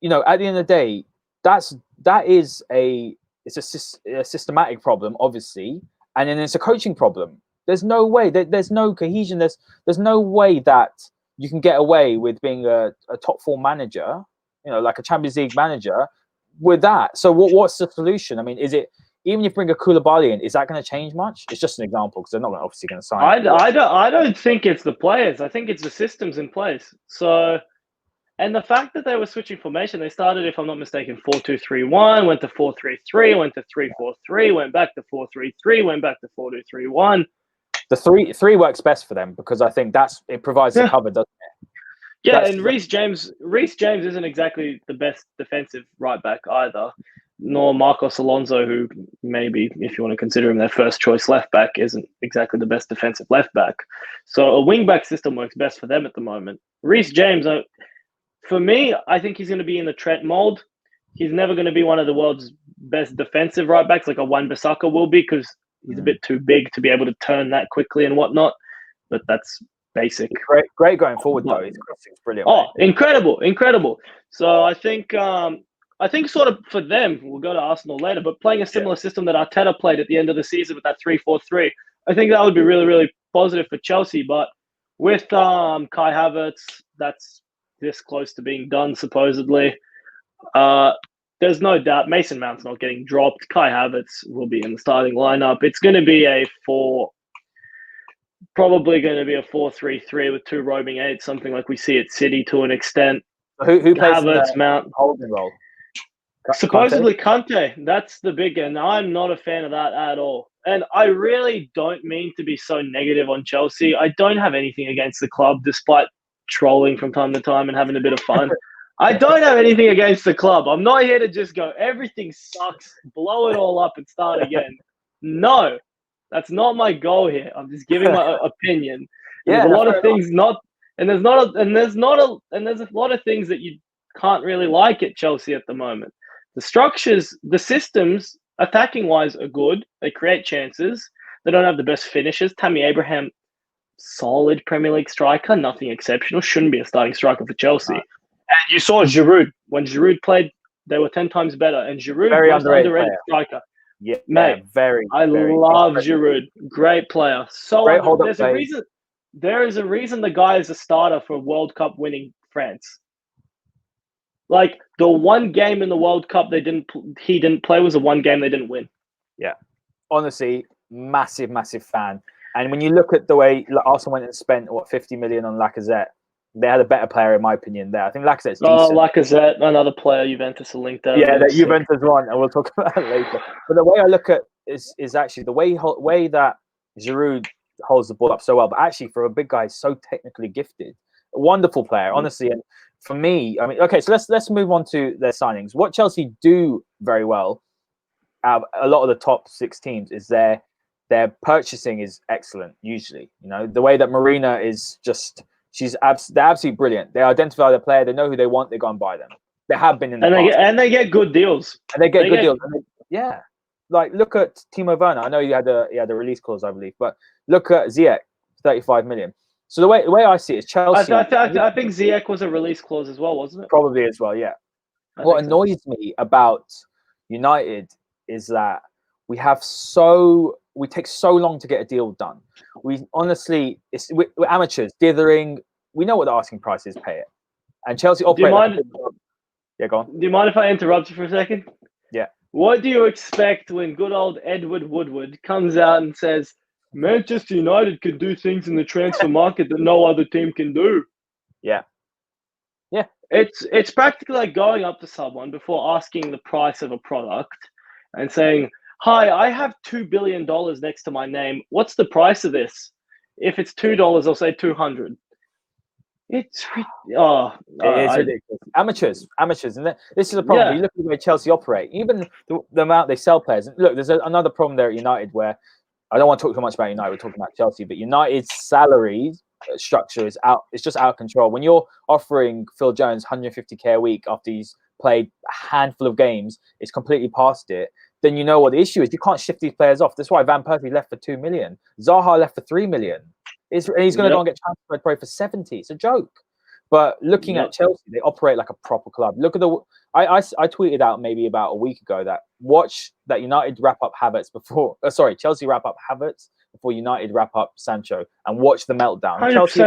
at the end of the day, that is a systematic problem, obviously, and then it's a coaching problem. There's no way there's no cohesion. There's no way that you can get away with being a top 4 manager, like a Champions League manager, with that. So what's the solution? I mean, is it, even if you bring a Koulibaly in, is that going to change much? It's just an example because they're not obviously going to sign. I don't think it's the players. I think it's the systems in place. So, and the fact that they were switching formation, they started, if I'm not mistaken, 4-2-3-1, went to 4-3-3, went to 3-4-3, went back to 4-3-3, went back to 4-2-3-1. The 3 works best for them because I think it provides the cover, doesn't it? Yeah, and Rhys James isn't exactly the best defensive right back either. nor Marcos Alonso, who maybe, if you want to consider him their first choice left back, isn't exactly the best defensive left back. So a wing back system works best for them at the moment. Rhys James, for me, I think he's going to be in the Trent mold. He's never going to be one of the world's best defensive right backs like a Wan-Bissaka will be, because he's a bit too big to be able to turn that quickly and whatnot. But that's basic. Great going forward though. His crossing's brilliant. Oh, incredible. So I think sort of for them, we'll go to Arsenal later, but playing a similar system that Arteta played at the end of the season with that 3-4-3, I think that would be really, really positive for Chelsea. But with Kai Havertz, that's this close to being done, supposedly. There's no doubt Mason Mount's not getting dropped. Kai Havertz will be in the starting lineup. It's going to be probably going to be a 4-3-3 with 2 roaming 8s, something like we see at City to an extent. Who plays Havertz, Mount, holding role? Supposedly Kante. That's the big one. I'm not a fan of that at all. And I really don't mean to be so negative on Chelsea. I don't have anything against the club, despite trolling from time to time and having a bit of fun. I don't have anything against the club. I'm not here to just go, everything sucks, blow it all up and start again. No, that's not my goal here. I'm just giving my opinion. There's a lot of things there's a lot of things that you can't really like at Chelsea at the moment. The structures, the systems, attacking wise, are good. They create chances. They don't have the best finishes. Tammy Abraham, solid Premier League striker, nothing exceptional. Shouldn't be a starting striker for Chelsea. And you saw Giroud. When Giroud played, they were 10 times better. And Giroud, very underrated striker. Yeah, mate. Very. I love Giroud. Great player. So there is a reason the guy is a starter for World Cup winning France. Like the one game in the World Cup he didn't play was the one game they didn't win. Yeah, honestly, massive fan. And when you look at the way Arsenal went and spent 50 million on Lacazette, they had a better player in my opinion there. I think Lacazette's decent. Lacazette, another player Juventus are linked out. Yeah, that Juventus one, and we'll talk about that later. But the way I look at is actually the way that Giroud holds the ball up so well, but actually for a big guy, so technically gifted, a wonderful player, honestly. And for me, I mean, okay, so let's move on to their signings. What Chelsea do very well, a lot of the top 6 teams, is their purchasing is excellent. Usually, the way that Marina is just. They're absolutely brilliant. They identify the player. They know who they want. They go and buy them. They have been in the past. And they get good deals. And they get good deals. Yeah. Like, look at Timo Werner. I know he had a release clause, I believe. But look at Ziyech, 35 million. So the way I see it is Chelsea. I think Ziyech was a release clause as well, wasn't it? Probably as well, yeah. What annoys me about United is that we take so long to get a deal done. We're amateurs, dithering. We know what the asking price is, pay it. And Chelsea operate. Yeah, go on. Do you mind if I interrupt you for a second? Yeah. What do you expect when good old Edward Woodward comes out and says, Manchester United can do things in the transfer market that no other team can do? Yeah. Yeah. It's practically like going up to someone before asking the price of a product and saying, hi, I have $2 billion next to my name. What's the price of this? If it's $2, I'll say 200. It is ridiculous. Amateurs, and this is a problem. Yeah. You look at the way Chelsea operate, even the amount they sell players. Look, there's another problem there at United where I don't want to talk too much about United. We're talking about Chelsea, but United's salary structure is out. It's just out of control. When you're offering Phil Jones 150k a week after he's played a handful of games, it's completely past it. Then you know what the issue is. You can't shift these players off. That's why Van Persie left for 2 million. Zaha left for 3 million. He's going to go and get transferred probably for 70. It's a joke. But looking at Chelsea, they operate like a proper club. Look at I tweeted out maybe about a week ago that watch that United wrap up Havertz before. Chelsea wrap up Havertz before United wrap up Sancho, and watch the meltdown. 100%. Chelsea,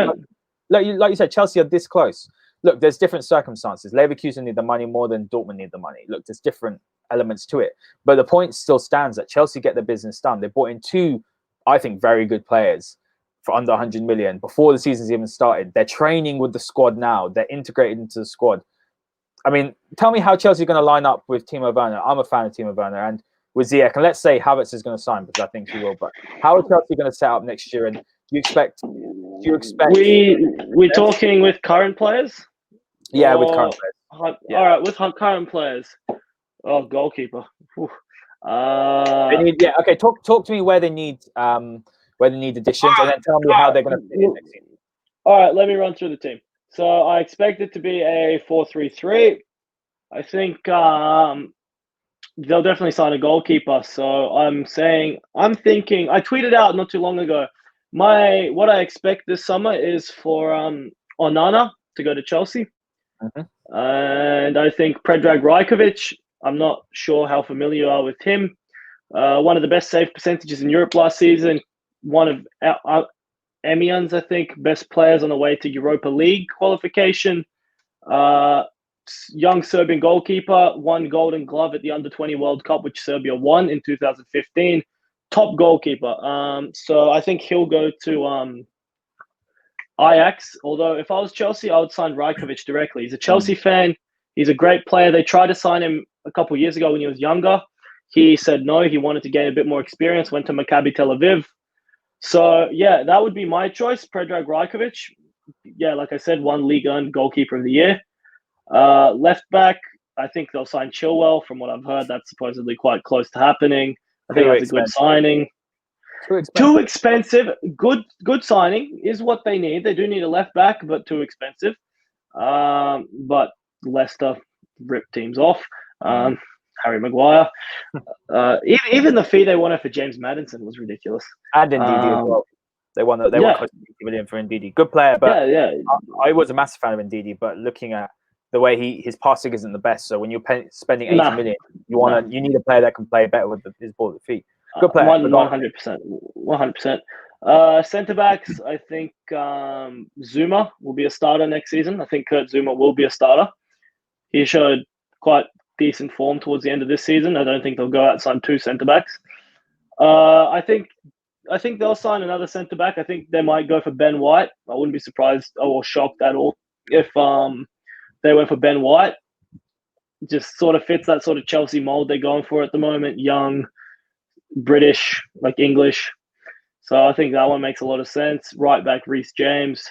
like you said, Chelsea are this close. Look, there's different circumstances. Leverkusen need the money more than Dortmund need the money. Look, there's different elements to it. But the point still stands that Chelsea get the business done. They brought in 2, I think, very good players for under 100 million before the season's even started. They're training with the squad now. They're integrated into the squad. I mean, tell me how Chelsea are going to line up with Timo Werner. I'm a fan of Timo Werner and with Ziyech. And let's say Havertz is going to sign because I think he will. But how are Chelsea going to set up next year? And do you expect? We're talking with current players? Yeah, with current players. Yeah. All right, with current players. Oh, goalkeeper. Whew. They need, yeah, okay. Talk to me where they need additions, and then tell me how they're going to fit in next season. All right, let me run through the team. So I expect it to be a 4-3-3. I think they'll definitely sign a goalkeeper. So I'm thinking. I tweeted out not too long ago. What I expect this summer is for Onana to go to Chelsea, and I think Predrag Rajkovic. I'm not sure how familiar you are with him. One of the best save percentages in Europe last season. One of Emian's, I think, best players on the way to Europa League qualification. Young Serbian goalkeeper, won Golden Glove at the Under-20 World Cup, which Serbia won in 2015. Top goalkeeper. So I think he'll go to Ajax. Although if I was Chelsea, I would sign Rajkovic directly. He's a Chelsea fan. He's a great player. They tried to sign him a couple of years ago when he was younger. He said no. He wanted to gain a bit more experience. Went to Maccabi Tel Aviv. So yeah, that would be my choice. Predrag Rajkovic. Yeah, like I said, won Ligue 1 goalkeeper of the year. Left back, I think they'll sign Chilwell. From what I've heard, that's supposedly quite close to happening. I think that's a good signing. Too expensive. Good signing is what they need. They do need a left back, but too expensive. But Leicester ripped teams off. Harry Maguire. Even the fee they wanted for James Maddison was ridiculous. And Ndidi as well. They won close to 50 million for Ndidi. Good player, but I was a massive fan of Ndidi. But looking at the way his passing isn't the best, so when you're spending 80 million, you need a player that can play better with his ball at the feet. Good player. 100%. 100%. Centre backs, I think Zuma will be a starter next season. I think Kurt Zuma will be a starter. He showed quite decent form towards the end of this season. I don't think they'll go out and sign 2 centre backs. I think they'll sign another centre back. I think they might go for Ben White. I wouldn't be surprised or shocked at all if they went for Ben White. Just sort of fits that sort of Chelsea mold they're going for at the moment. Young, British, like English. So I think that one makes a lot of sense. Right back, Rhys James.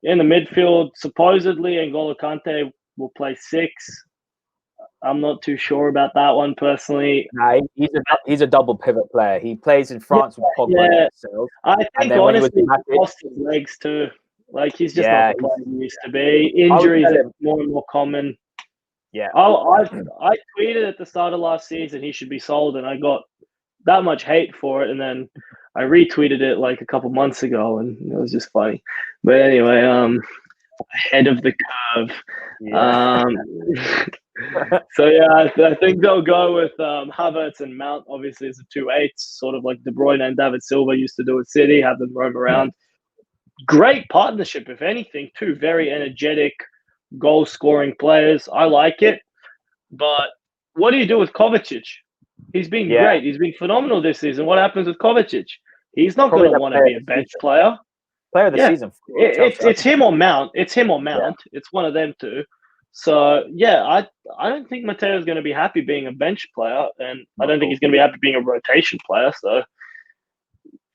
In the midfield, supposedly N'Golo Kante will play 6. I'm not too sure about that one personally. Nah, he's a double pivot player. He plays in France with Pogba. Yeah. I think honestly, he lost his legs too. Like he's just not the player he used to be. Injuries are more and more common. Yeah. I tweeted at the start of last season he should be sold, and I got that much hate for it, and then I retweeted it like a couple months ago, and it was just funny. But anyway, ahead of the curve. Yeah. So yeah, I think they'll go with Havertz and Mount. Obviously, it's a 2-8, sort of like De Bruyne and David Silva used to do at City. Have them roam around. Great partnership, if anything. 2 very energetic, goal-scoring players. I like it. But what do you do with Kovacic? He's been great. He's been phenomenal this season. What happens with Kovacic? He's not going to want to be a bench player. Player of the season. It's him or Mount. It's him or Mount. Yeah. It's one of them two. So, yeah, I don't think Mateo's going to be happy being a bench player, and I don't think he's going to be happy being a rotation player. So,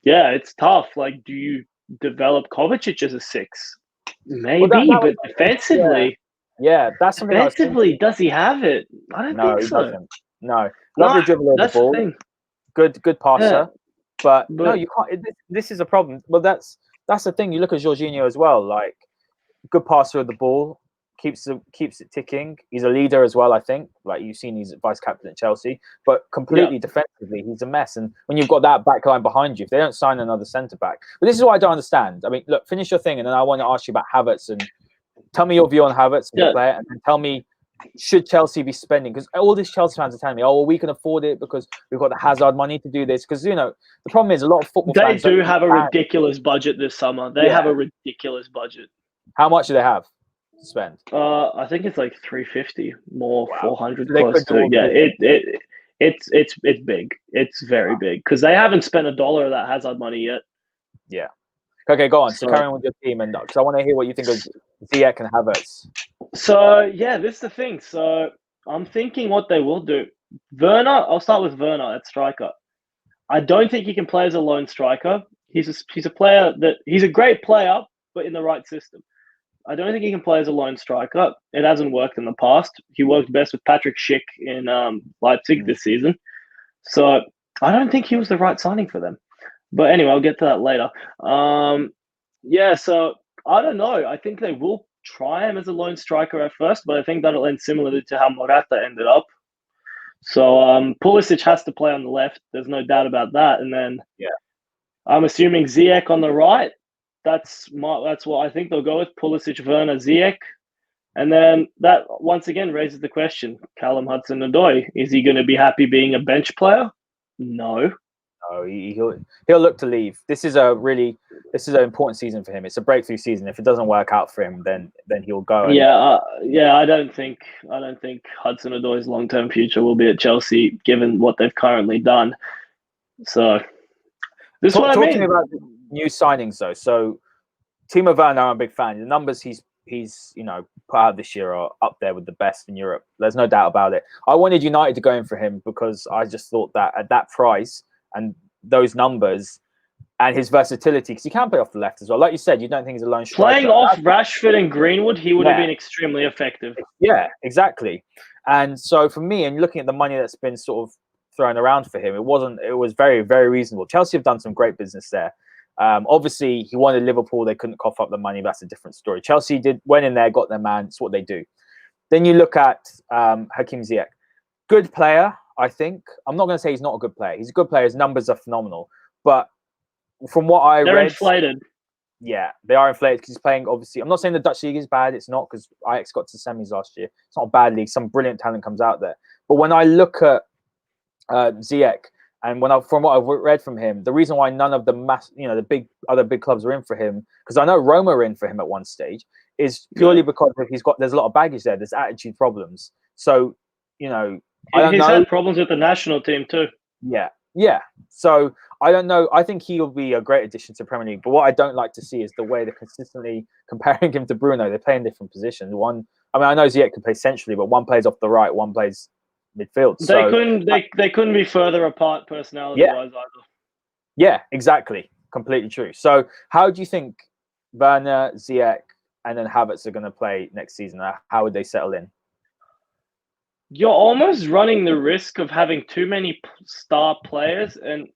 yeah, it's tough. Like, do you develop Kovacic as a 6? Maybe, but defensively... Yeah, that's something. Defensively, does he have it? I don't think so. Doesn't. No, lovely dribbler of the ball. Good passer, but no, you can't. This is a problem. Well, that's the thing. You look at Jorginho as well. Like, good passer of the ball, keeps it ticking. He's a leader as well. I think. Like you've seen, he's vice captain at Chelsea, but completely defensively, he's a mess. And when you've got that back line behind you, if they don't sign another centre back, but this is what I don't understand. I mean, look, finish your thing, and then I want to ask you about Havertz and. Tell me your view on Havertz as a player, and then tell me, should Chelsea be spending? Because all these Chelsea fans are telling me, we can afford it because we've got the Hazard money to do this. Because, the problem is a lot of football fans... They do have a ridiculous budget this summer. They have a ridiculous budget. How much do they have to spend? I think it's like 350 more, 400 close to... Yeah, it's big. It's very big. Because they haven't spent $1 of that Hazard money yet. Yeah. Okay, go on. So carry on with your team, and because I want to hear what you think of Ziyech and Havertz. So yeah, this is the thing. So I'm thinking what they will do. Werner, I'll start with Werner at striker. I don't think he can play as a lone striker. He's a player he's a great player, but in the right system. I don't think he can play as a lone striker. It hasn't worked in the past. He worked best with Patrick Schick in Leipzig this season. So I don't think he was the right signing for them. But anyway, I'll get to that later. Yeah, so I don't know. I think they will try him as a lone striker at first, but I think that'll end similarly to how Morata ended up. So Pulisic has to play on the left. There's no doubt about that. And then I'm assuming Ziyech on the right. That's what I think they'll go with. Pulisic, Werner, Ziyech. And then that once again raises the question, Callum Hudson-Odoi, is he going to be happy being a bench player? No. No, he'll look to leave. This is an important season for him. It's a breakthrough season. If it doesn't work out for him, then he'll go. I don't think Hudson-Odoi's long-term future will be at Chelsea, given what they've currently done. So this is what I mean. Talking about new signings though, so Timo Werner, I'm a big fan. The numbers he's put out this year are up there with the best in Europe. There's no doubt about it. I wanted United to go in for him because I just thought that at that price and those numbers and his versatility, because he can play off the left as well. Like you said, you don't think he's a lone striker. Playing off Rashford and Greenwood, he would have been extremely effective. Yeah, exactly. And so for me, and looking at the money that's been sort of thrown around for him, it was very, very reasonable. Chelsea have done some great business there. Obviously, he wanted Liverpool. They couldn't cough up the money. That's a different story. Chelsea went in there, got their man. It's what they do. Then you look at Hakim Ziyech. Good player, I think. I'm not going to say he's not a good player. He's a good player. His numbers are phenomenal. But from what I read... They're inflated. Yeah, they are inflated because he's playing, obviously... I'm not saying the Dutch league is bad. It's not, because Ajax got to the semis last year. It's not a bad league. Some brilliant talent comes out there. But when I look at Ziyech, and from what I've read from him, the reason why none of the other big clubs are in for him, because I know Roma are in for him at one stage, is purely because there's a lot of baggage there. There's attitude problems. So, I don't know. He's had problems with the national team too. Yeah. So I don't know. I think he'll be a great addition to Premier League. But what I don't like to see is the way they're consistently comparing him to Bruno. They play in different positions. I know Ziyech can play centrally, but one plays off the right, one plays midfield. They couldn't be further apart personality-wise either. Yeah, exactly. Completely true. So how do you think Werner, Ziyech, and then Havertz are going to play next season? How would they settle in? You're almost running the risk of having too many star players, and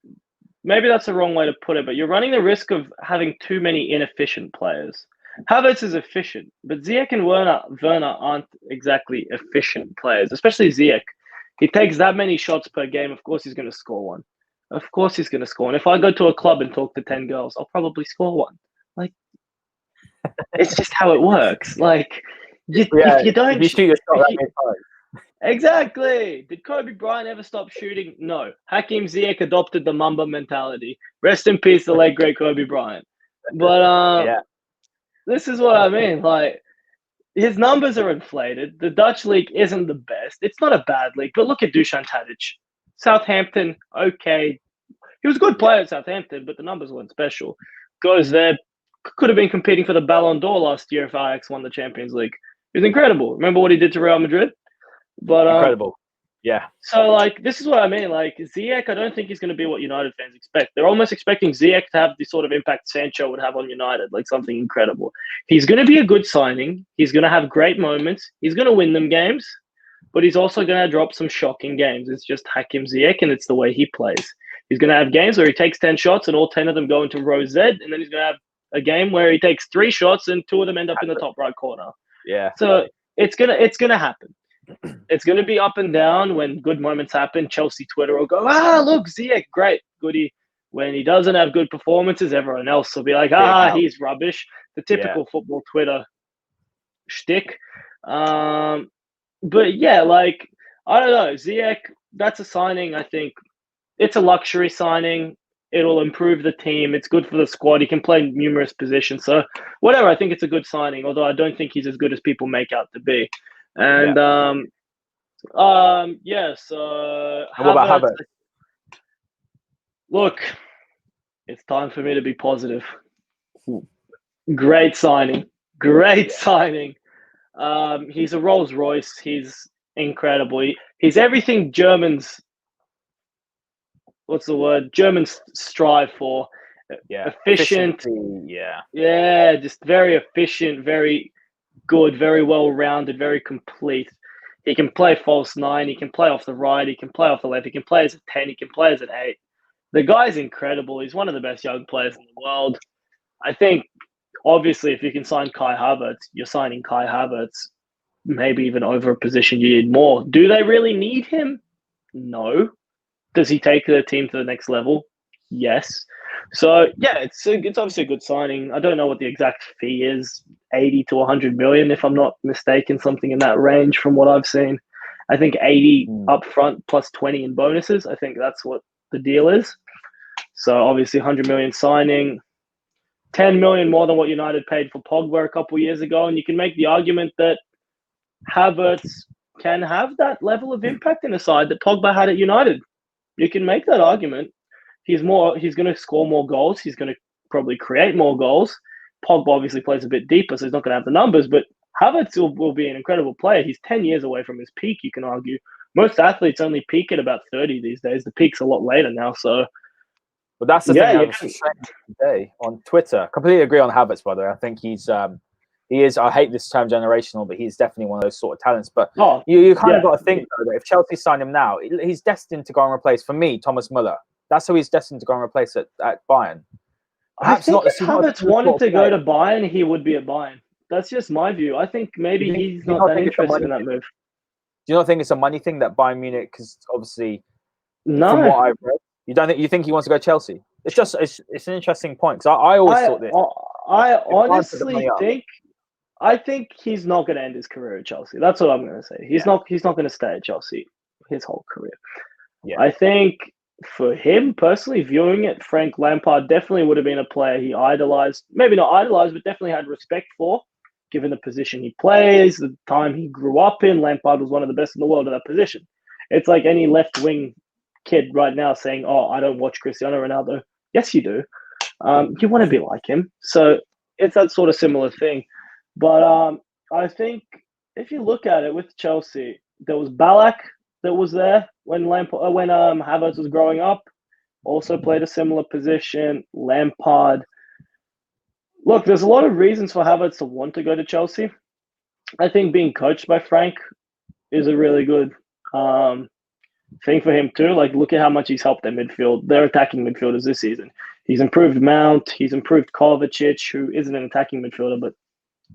maybe that's the wrong way to put it, but you're running the risk of having too many inefficient players. Havertz is efficient, but Ziyech and Werner aren't exactly efficient players, especially Ziyech. He takes that many shots per game. Of course, he's going to score one. Of course, he's going to score. And if I go to a club and talk to 10 girls, I'll probably score one. Like, it's just how it works. Like, if you don't... You shoot your shot that many times. Exactly. Did Kobe Bryant ever stop shooting? No. Hakim Ziyech adopted the Mamba mentality. Rest in peace, the late great Kobe Bryant. But this is what I mean. Like, his numbers are inflated. The Dutch league isn't the best. It's not a bad league. But look at Dusan Tadic. Southampton, okay. He was a good player at Southampton, but the numbers weren't special. Goes there. Could have been competing for the Ballon d'Or last year if Ajax won the Champions League. He was incredible. Remember what he did to Real Madrid? But incredible. Yeah. So, like, this is what I mean. Like, Ziyech, I don't think he's going to be what United fans expect. They're almost expecting Ziyech to have the sort of impact Sancho would have on United, like something incredible. He's going to be a good signing. He's going to have great moments. He's going to win them games, but he's also going to drop some shocking games. It's just Hakim Ziyech, and it's the way he plays. He's going to have games where he takes 10 shots and all 10 of them go into row Z, and then he's going to have a game where he takes 3 shots and 2 of them end up in the top right corner. Yeah. So it's gonna happen. It's going to be up and down. When good moments happen, Chelsea Twitter will go, look, Ziyech, great, goody. When he doesn't have good performances, everyone else will be like, he's rubbish. The typical football Twitter shtick. But yeah, like, I don't know. Ziyech, that's a signing, I think. It's a luxury signing. It'll improve the team. It's good for the squad. He can play numerous positions. So whatever, I think it's a good signing, although I don't think he's as good as people make out to be. And so what about Havertz? Look, it's time for me to be positive. Great signing. He's a Rolls Royce. He's incredible. He's everything Germans strive for. Yeah. Efficient. Yeah. Just very efficient, very good, very well-rounded, very complete. He can play false nine. He can play off the right. He can play off the left. He can play as a 10. He can play as an 8. The guy's incredible. He's one of the best young players in the world. I think, obviously, if you can sign Kai Havertz, you're signing Kai Havertz, maybe even over a position you need more. Do they really need him? No. Does he take the team to the next level? Yes. So, yeah, it's obviously a good signing. I don't know what the exact fee is, 80 to 100 million, if I'm not mistaken, something in that range from what I've seen. I think 80 up front plus 20 in bonuses. I think that's what the deal is. So, obviously, 100 million signing, 10 million more than what United paid for Pogba a couple of years ago. And you can make the argument that Havertz can have that level of impact in a side that Pogba had at United. You can make that argument. He's going to score more goals. He's going to probably create more goals. Pogba obviously plays a bit deeper, so he's not going to have the numbers, but Havertz will be an incredible player. He's 10 years away from his peak, you can argue. Most athletes only peak at about 30 these days. The peak's a lot later now, so... But that's the thing I was saying today on Twitter. Completely agree on Havertz, by the way. I think he is, I hate this term generational, but he's definitely one of those sort of talents. But you kind of got to think, though, that if Chelsea sign him now, he's destined to go and replace, for me, Thomas Müller. That's who he's destined to go and replace at Bayern. Perhaps I think if Havertz wanted to go to Bayern, he would be at Bayern. That's just my view. I think maybe he's not that interested in that move. Do you not think it's a money thing that Bayern Munich, because obviously, from what I've read, you think he wants to go to Chelsea? It's an interesting point, because I always thought this. I honestly think he's not going to end his career at Chelsea. That's what I'm going to say. He's not going to stay at Chelsea his whole career. Yeah. I think for him personally, viewing it, Frank Lampard definitely would have been a player he idolized. Maybe not idolized, but definitely had respect for, given the position he plays, the time he grew up in. Lampard was one of the best in the world at that position. It's like any left-wing kid right now saying, "Oh, I don't watch Cristiano Ronaldo." Yes, you do. You want to be like him. So it's that sort of similar thing. But I think if you look at it with Chelsea, there was Ballack that was there when Havertz was growing up. Also played a similar position. Lampard. Look, there's a lot of reasons for Havertz to want to go to Chelsea. I think being coached by Frank is a really good thing for him too. Like, look at how much he's helped their midfield. They're attacking midfielders this season. He's improved Mount. He's improved Kovacic, who isn't an attacking midfielder, but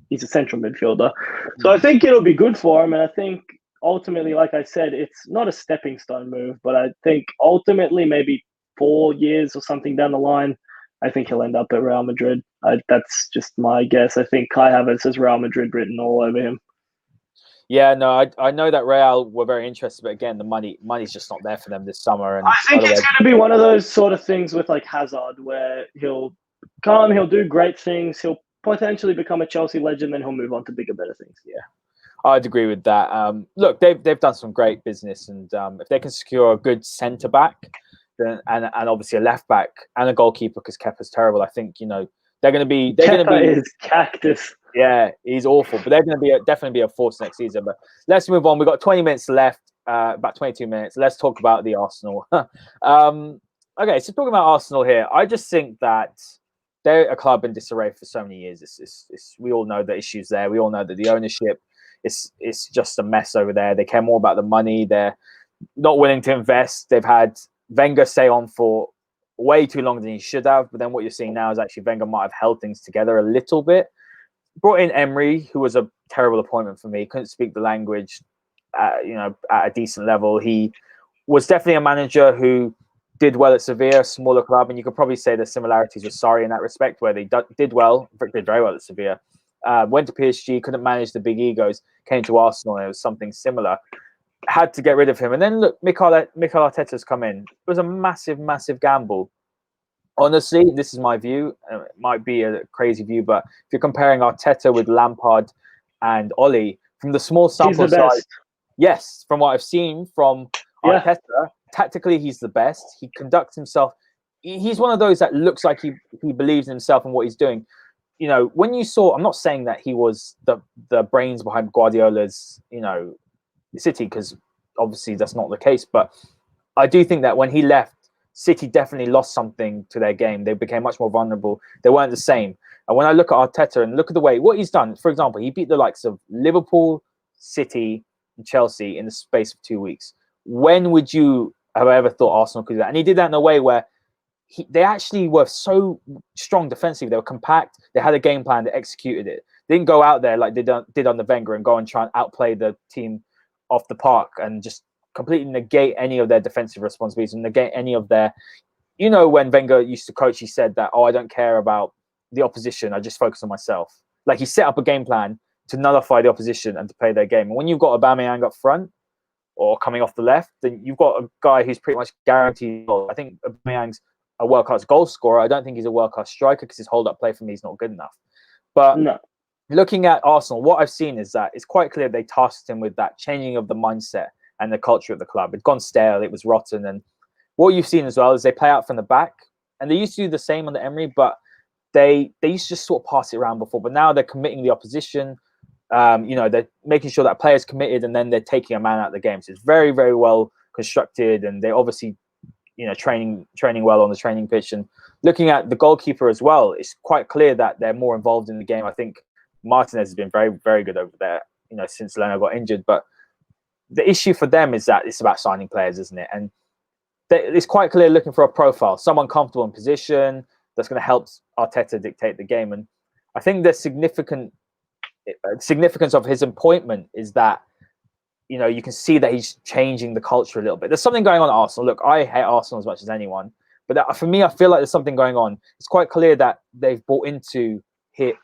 he's a central midfielder. So I think it'll be good for him. And I think ultimately, like I said, it's not a stepping stone move, but I think ultimately maybe 4 years or something down the line, I think he'll end up at Real Madrid. That's just my guess. I think Kai Havertz has Real Madrid written all over him. Yeah, no, I know that Real were very interested, but again, the money's just not there for them this summer. And I think it's going to be one of those sort of things with like Hazard, where he'll come, he'll do great things, he'll potentially become a Chelsea legend, then he'll move on to bigger, better things. Yeah, I'd agree with that. Look, they've done some great business, and if they can secure a good centre back, then and obviously a left back and a goalkeeper, because Kepa's terrible, I think they're going to be. Kepa is cactus. Yeah, he's awful, but they're going to definitely be a force next season. But let's move on. We've got 20 minutes left, about 22 minutes. Let's talk about the Arsenal. Okay, so talking about Arsenal here, I just think that they're a club in disarray for so many years. We all know the issues there. We all know that the ownership is just a mess over there. They care more about the money. They're not willing to invest. They've had Wenger stay on for way too long than he should have. But then what you're seeing now is actually Wenger might have held things together a little bit. Brought in Emery, who was a terrible appointment for me. Couldn't speak the language, at a decent level. He was definitely a manager who did well at Sevilla, a smaller club, and you could probably say there's similarities with Sarri in that respect, where they did very well at Sevilla. Went to PSG, couldn't manage the big egos, came to Arsenal, and it was something similar. Had to get rid of him. And then look, Mikel Arteta's come in. It was a massive, massive gamble. Honestly, this is my view. It might be a crazy view, but if you're comparing Arteta with Lampard and Oli, from the small sample size, yes, from what I've seen from Arteta, tactically he's the best. He conducts himself. He's one of those that looks like he believes in himself and what he's doing. When you saw, I'm not saying that he was the brains behind Guardiola's, City, because obviously that's not the case. But I do think that when he left City definitely lost something to their game. They became much more vulnerable. They weren't the same. And when I look at Arteta and look at the way what he's done, for example, he beat the likes of Liverpool, City, and Chelsea in the space of 2 weeks. When would you have ever thought Arsenal could do that? And he did that in a way where they actually were so strong defensively. They were compact. They had a game plan. They executed it. They didn't go out there like they did under Wenger and go and try and outplay the team off the park and just completely negate any of their defensive responsibilities and negate any of their, when Wenger used to coach, he said that, I don't care about the opposition. I just focus on myself. Like he set up a game plan to nullify the opposition and to play their game. And when you've got Aubameyang up front or coming off the left, then you've got a guy who's pretty much guaranteed goal. I think Aubameyang's a world-class goal scorer. I don't think he's a world-class striker because his hold-up play for me is not good enough. But looking at Arsenal, what I've seen is that it's quite clear they tasked him with that changing of the mindset and the culture of the club. It'd gone stale. It was rotten. And what you've seen as well is they play out from the back. And they used to do the same on the Emery, but they used to just sort of pass it around before. But now they're committing the opposition. They're making sure that players committed and then they're taking a man out of the game. So it's very, very well constructed. And they obviously, training well on the training pitch. And looking at the goalkeeper as well, it's quite clear that they're more involved in the game. I think Martinez has been very, very good over there, since Leno got injured. But the issue for them is that it's about signing players, isn't it? And it's quite clear looking for a profile, someone comfortable in position that's going to help Arteta dictate the game. And I think the significance of his appointment is that, you can see that he's changing the culture a little bit. There's something going on at Arsenal. Look, I hate Arsenal as much as anyone. But for me, I feel like there's something going on. It's quite clear that they've bought into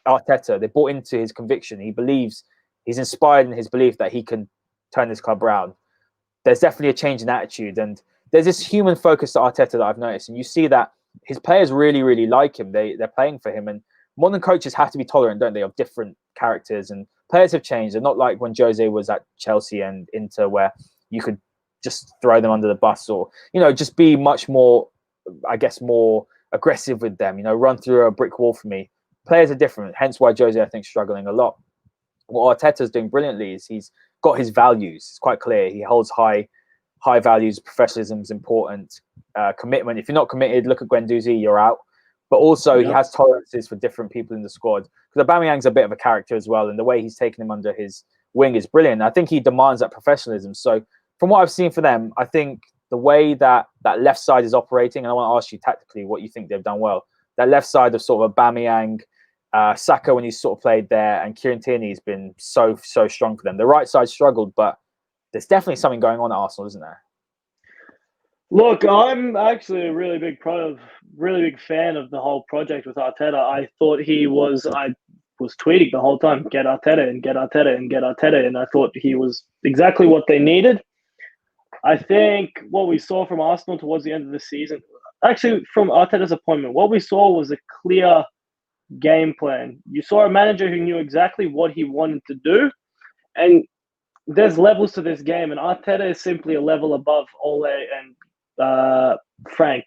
Arteta. They bought into his conviction. He believes, he's inspired in his belief that he can turn this club around. There's definitely a change in attitude. And there's this human focus to Arteta that I've noticed. And you see that his players really, really like him. They're playing for him. And modern coaches have to be tolerant, don't they, of different characters. And players have changed. They're not like when Jose was at Chelsea and Inter, where you could just throw them under the bus or, just be much more, I guess, more aggressive with them, run through a brick wall for me. Players are different. Hence why Jose, I think, is struggling a lot. What Arteta's doing brilliantly is he's got his values. It's quite clear. He holds high values. Professionalism is important. Commitment. If you're not committed, look at Guendouzi, you're out. But also he has tolerances for different people in the squad. Because Aubameyang's a bit of a character as well. And the way he's taken him under his wing is brilliant. I think he demands that professionalism. So from what I've seen for them, I think the way that left side is operating, and I want to ask you tactically what you think they've done well. That left side of sort of Aubameyang, Saka when he's sort of played there, and Kieran Tierney has been so strong for them. The right side struggled, but there's definitely something going on at Arsenal, isn't there? Look, I'm actually a really big fan of the whole project with Arteta. I thought I was tweeting the whole time, get Arteta and get Arteta and get Arteta, and I thought he was exactly what they needed. I think what we saw from Arsenal towards the end of the season, actually from Arteta's appointment, what we saw was a clear game plan. You saw a manager who knew exactly what he wanted to do, and there's levels to this game, and Arteta is simply a level above Ole and Frank.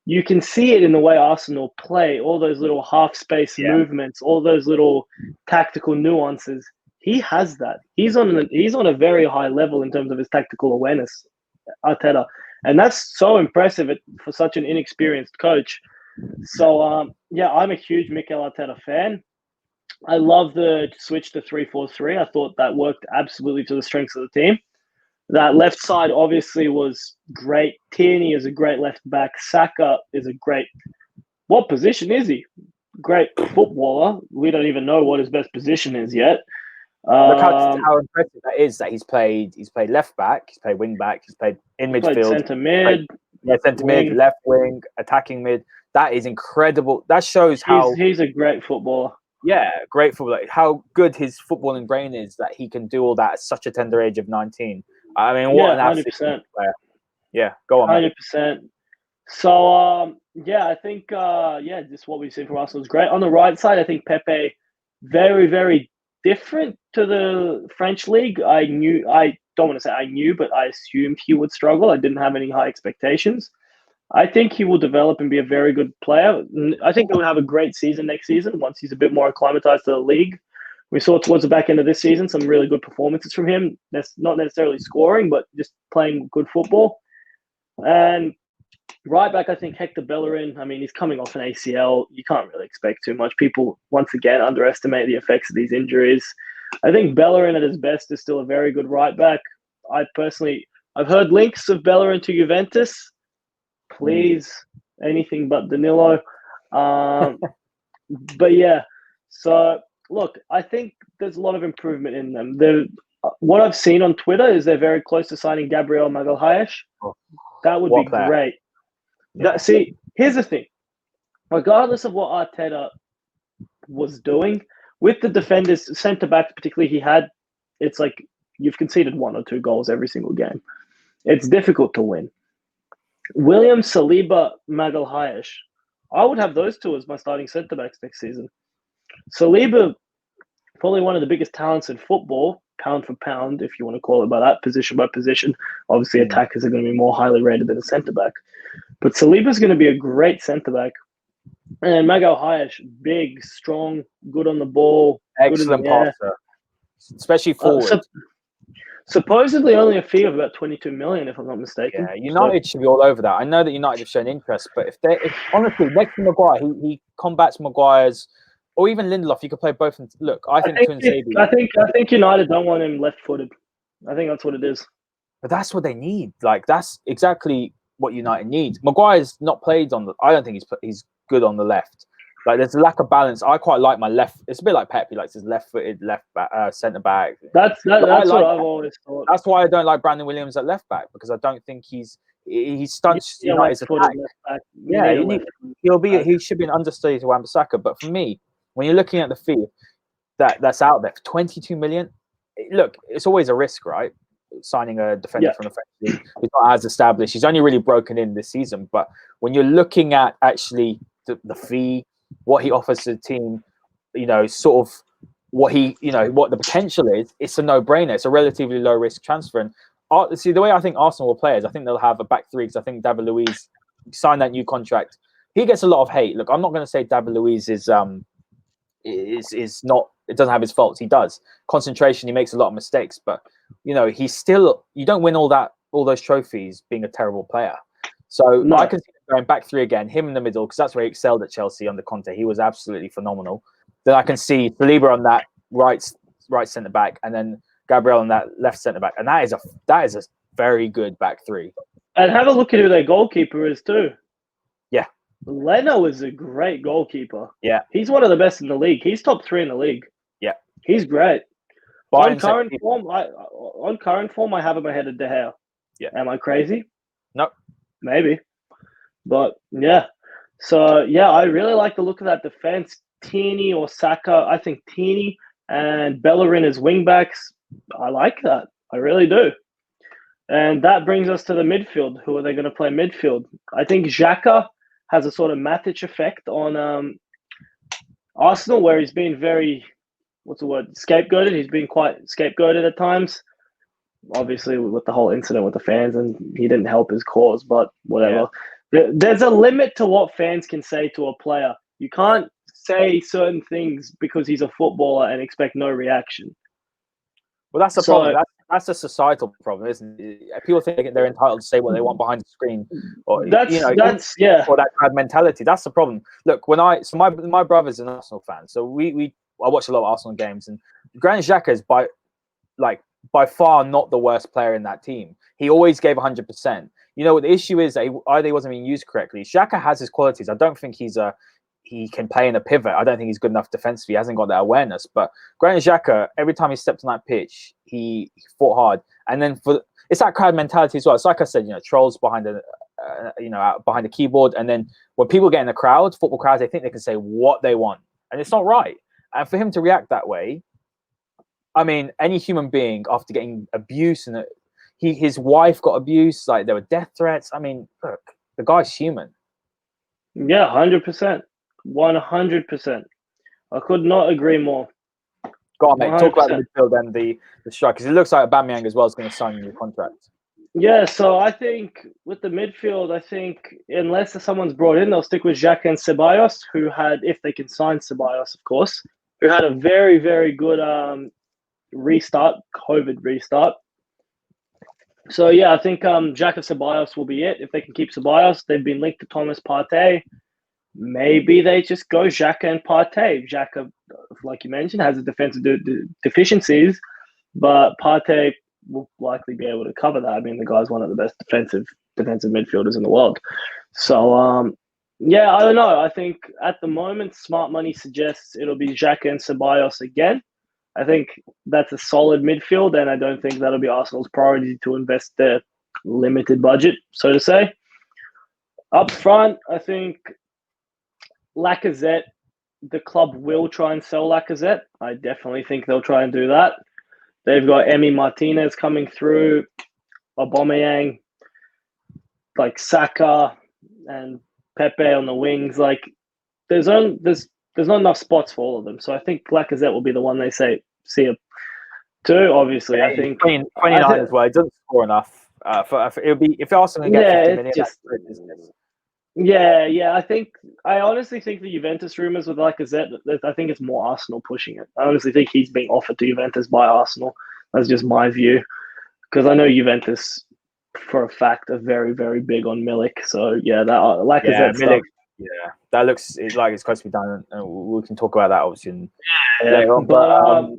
You can see it in the way Arsenal play, all those little half-space movements, all those little tactical nuances. He has that. He's on a very high level in terms of his tactical awareness, Arteta. And that's so impressive for such an inexperienced coach. So, I'm a huge Mikel Arteta fan. I love the switch to 3-4-3. I thought that worked absolutely to the strengths of the team. That left side obviously was great. Tierney is a great left back. Saka is a great... What position is he? Great footballer. We don't even know what his best position is yet. Look how impressive that is that he's played left back, he's played wing back, he's played in midfield. Centre mid. Centre mid, left wing, attacking mid. That is incredible. That shows how... He's a great footballer. Yeah, great footballer. How good his footballing brain is that he can do all that at such a tender age of 19. I mean, what an absolute 100%. Player. Yeah, go on, 100%. So, I think, just what we've seen from Arsenal is great. On the right side, I think Pepe, very, very different to the French league. I don't want to say I knew, but I assumed he would struggle. I didn't have any high expectations. I think he will develop and be a very good player. I think he'll have a great season next season once he's a bit more acclimatized to the league. We saw towards the back end of this season some really good performances from him. That's not necessarily scoring, but just playing good football. And Right back, I think Hector Bellerin. I mean, he's coming off an ACL. You can't really expect too much. People, once again, underestimate the effects of these injuries. I think Bellerin at his best is still a very good right back. I've heard links of Bellerin to Juventus. Please, anything but Danilo. But yeah, so look, I think there's a lot of improvement in them. What I've seen on Twitter is they're very close to signing Gabriel Magalhaes. That would be great. Yeah. See, here's the thing. Regardless of what Arteta was doing, with the defenders, centre-backs particularly he had, it's like you've conceded 1 or 2 goals every single game. It's difficult to win. William Saliba, Magalhaes, I would have those 2 as my starting centre-backs next season. Saliba, probably one of the biggest talents in football, pound for pound, if you want to call it by that, position by position. Obviously, attackers are going to be more highly rated than a centre-back. But Saliba's going to be a great centre-back. And Magalhaes, big, strong, good on the ball. Excellent passer, especially forward. Supposedly only a fee of about 22 million, if I'm not mistaken. Yeah, United should be all over that. I know that United have shown interest, but if honestly, next to Maguire, he combats Maguire's, or even Lindelof, you could play both. Look, I think United don't want him left-footed. I think that's what it is. But that's what they need. Like, that's exactly what United need. Maguire's not played on the. I don't think he's good on the left. Like, there's a lack of balance. I quite like my left. It's a bit like Pep. He likes his left-footed centre back. That's what I've always thought. That's why I don't like Brandon Williams at left back, because I don't think he stunts United's attack. Yeah, he should be an understudy to Wan-Bissaka. But for me, when you're looking at the fee that's out there for 22 million, look, it's always a risk, right? Signing a defender from the French league who's not as established. He's only really broken in this season. But when you're looking at actually the fee, what he offers to the team, sort of what the potential is, it's a no-brainer. It's a relatively low-risk transfer. And see, the way I think Arsenal will play is I think they'll have a back three, because I think David Luiz signed that new contract. He gets a lot of hate. Look, I'm not going to say David Luiz is not. It doesn't have his faults. He does concentration. He makes a lot of mistakes, but he's still. You don't win all those trophies being a terrible player. So I can see him going back three again, him in the middle, because that's where he excelled at Chelsea under Conte. He was absolutely phenomenal. Then I can see Saliba on that right centre back, and then Gabriel on that left centre back, and that is a very good back three. And have a look at who their goalkeeper is too. Yeah, Leno is a great goalkeeper. Yeah, he's one of the best in the league. He's top 3 in the league. Yeah, he's great. On current form, I have him ahead of De Gea. Yeah, am I crazy? No, maybe, but yeah. So yeah, I really like the look of that defense. Tierney or Saka. I think Tierney and Bellerin as wingbacks. I like that. I really do. And that brings us to the midfield. Who are they going to play midfield? I think Xhaka has a sort of Matic effect on Arsenal, where he's been very, scapegoated. He's been quite scapegoated at times. Obviously, with the whole incident with the fans, and he didn't help his cause, but whatever. Yeah. There's a limit to what fans can say to a player. You can't say certain things because he's a footballer and expect no reaction. Well, that's the problem. That's a societal problem, isn't it? People think they're entitled to say what they want behind the screen, or or that bad mentality. That's the problem. Look, my brother's an Arsenal fan, so I watch a lot of Arsenal games, and Granit Xhaka is by far not the worst player in that team. He always gave 100%. The issue is that he wasn't being used correctly. Xhaka has his qualities. I don't think he can play in a pivot. I don't think he's good enough defensively. He hasn't got that awareness. But Granit Xhaka, every time he stepped on that pitch, he fought hard. And then it's that crowd mentality as well. It's like I said, trolls behind behind the keyboard. And then when people get in the crowd, football crowds, they think they can say what they want, and it's not right. And for him to react that way, I mean, any human being after getting abuse, and his wife got abuse, like there were death threats. I mean, look, the guy's human. Yeah, 100%. 100%. I could not agree more. Go on, mate. 100%. Talk about the midfield and the strikers. It looks like Aubameyang as well is going to sign a new contract. Yeah, so I think with the midfield, unless someone's brought in, they'll stick with Xhaka and Ceballos, who had, if they can sign Ceballos, of course, who had a very, very good COVID restart. So yeah, I think Xhaka Ceballos will be it. If they can keep Ceballos, they've been linked to Thomas Partey. Maybe they just go Xhaka and Partey. Xhaka, like you mentioned, has a defensive deficiencies, but Partey will likely be able to cover that. I mean, the guy's one of the best defensive midfielders in the world. So yeah, I don't know. I think at the moment, smart money suggests it'll be Xhaka and Ceballos again. I think that's a solid midfield, and I don't think that'll be Arsenal's priority to invest their limited budget, so to say. Up front, I think Lacazette, the club will try and sell Lacazette. I definitely think they'll try and do that. They've got Emi Martinez coming through, Aubameyang, like Saka and Pepe on the wings. Like there's not enough spots for all of them. So I think Lacazette will be the one they say see it to. Obviously, I think 29 as well. It doesn't score enough. It would be if Arsenal get 50 million. Just, yeah. I honestly think the Juventus rumors with Lacazette. I think it's more Arsenal pushing it. I honestly think he's being offered to Juventus by Arsenal. That's just my view, because I know Juventus for a fact are very, very big on Milik. So yeah, that Lacazette stuff. Yeah, that looks like it's close to be done, and we can talk about that obviously. Later on. But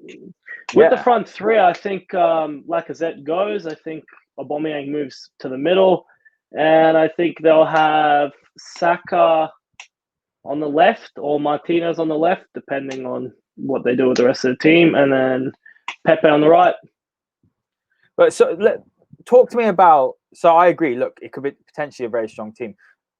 with the front three, I think Lacazette goes. I think Aubameyang moves to the middle, and I think they'll have Saka on the left or Martinez on the left, depending on what they do with the rest of the team, and then Pepe on the right. But talk to me about. So I agree. Look, it could be potentially a very strong team.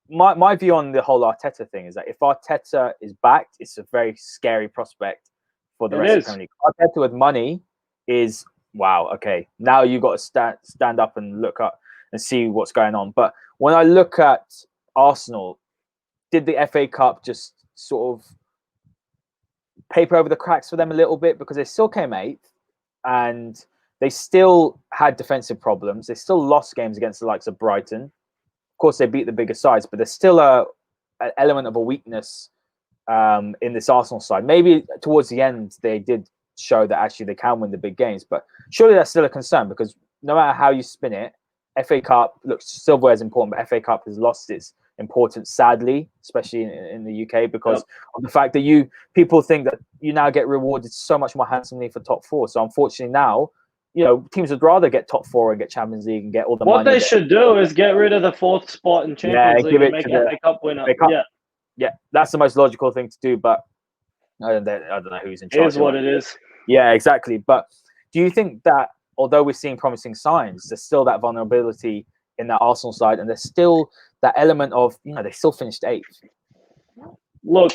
My view on the whole Arteta thing is that if Arteta is backed, it's a very scary prospect for the rest of the Premier League. Arteta with money is wow. Okay, now you've got to stand up and look up and see what's going on. But when I look at Arsenal, did the FA Cup just sort of paper over the cracks for them a little bit, because they still came 8th and they still had defensive problems. They still lost games against the likes of Brighton. Of course, they beat the bigger sides, but there's still an element of a weakness in this Arsenal side. Maybe towards the end, they did show that actually they can win the big games, but surely that's still a concern, because no matter how you spin it, FA Cup, look, silverware is important, but FA Cup has lost its importance, sadly, especially in the UK, because of the fact that people think that you now get rewarded so much more handsomely for top 4. So unfortunately now, teams would rather get top 4 and get Champions League and get all the money. What they should do is get rid of the 4th spot in Champions League and make FA Cup winner. Yeah, that's the most logical thing to do, but I don't know who's in charge. It is what it is. Yeah, exactly. But do you think that although we're seeing promising signs, there's still that vulnerability in that Arsenal side, and there's still that element of, they still finished 8th? Look,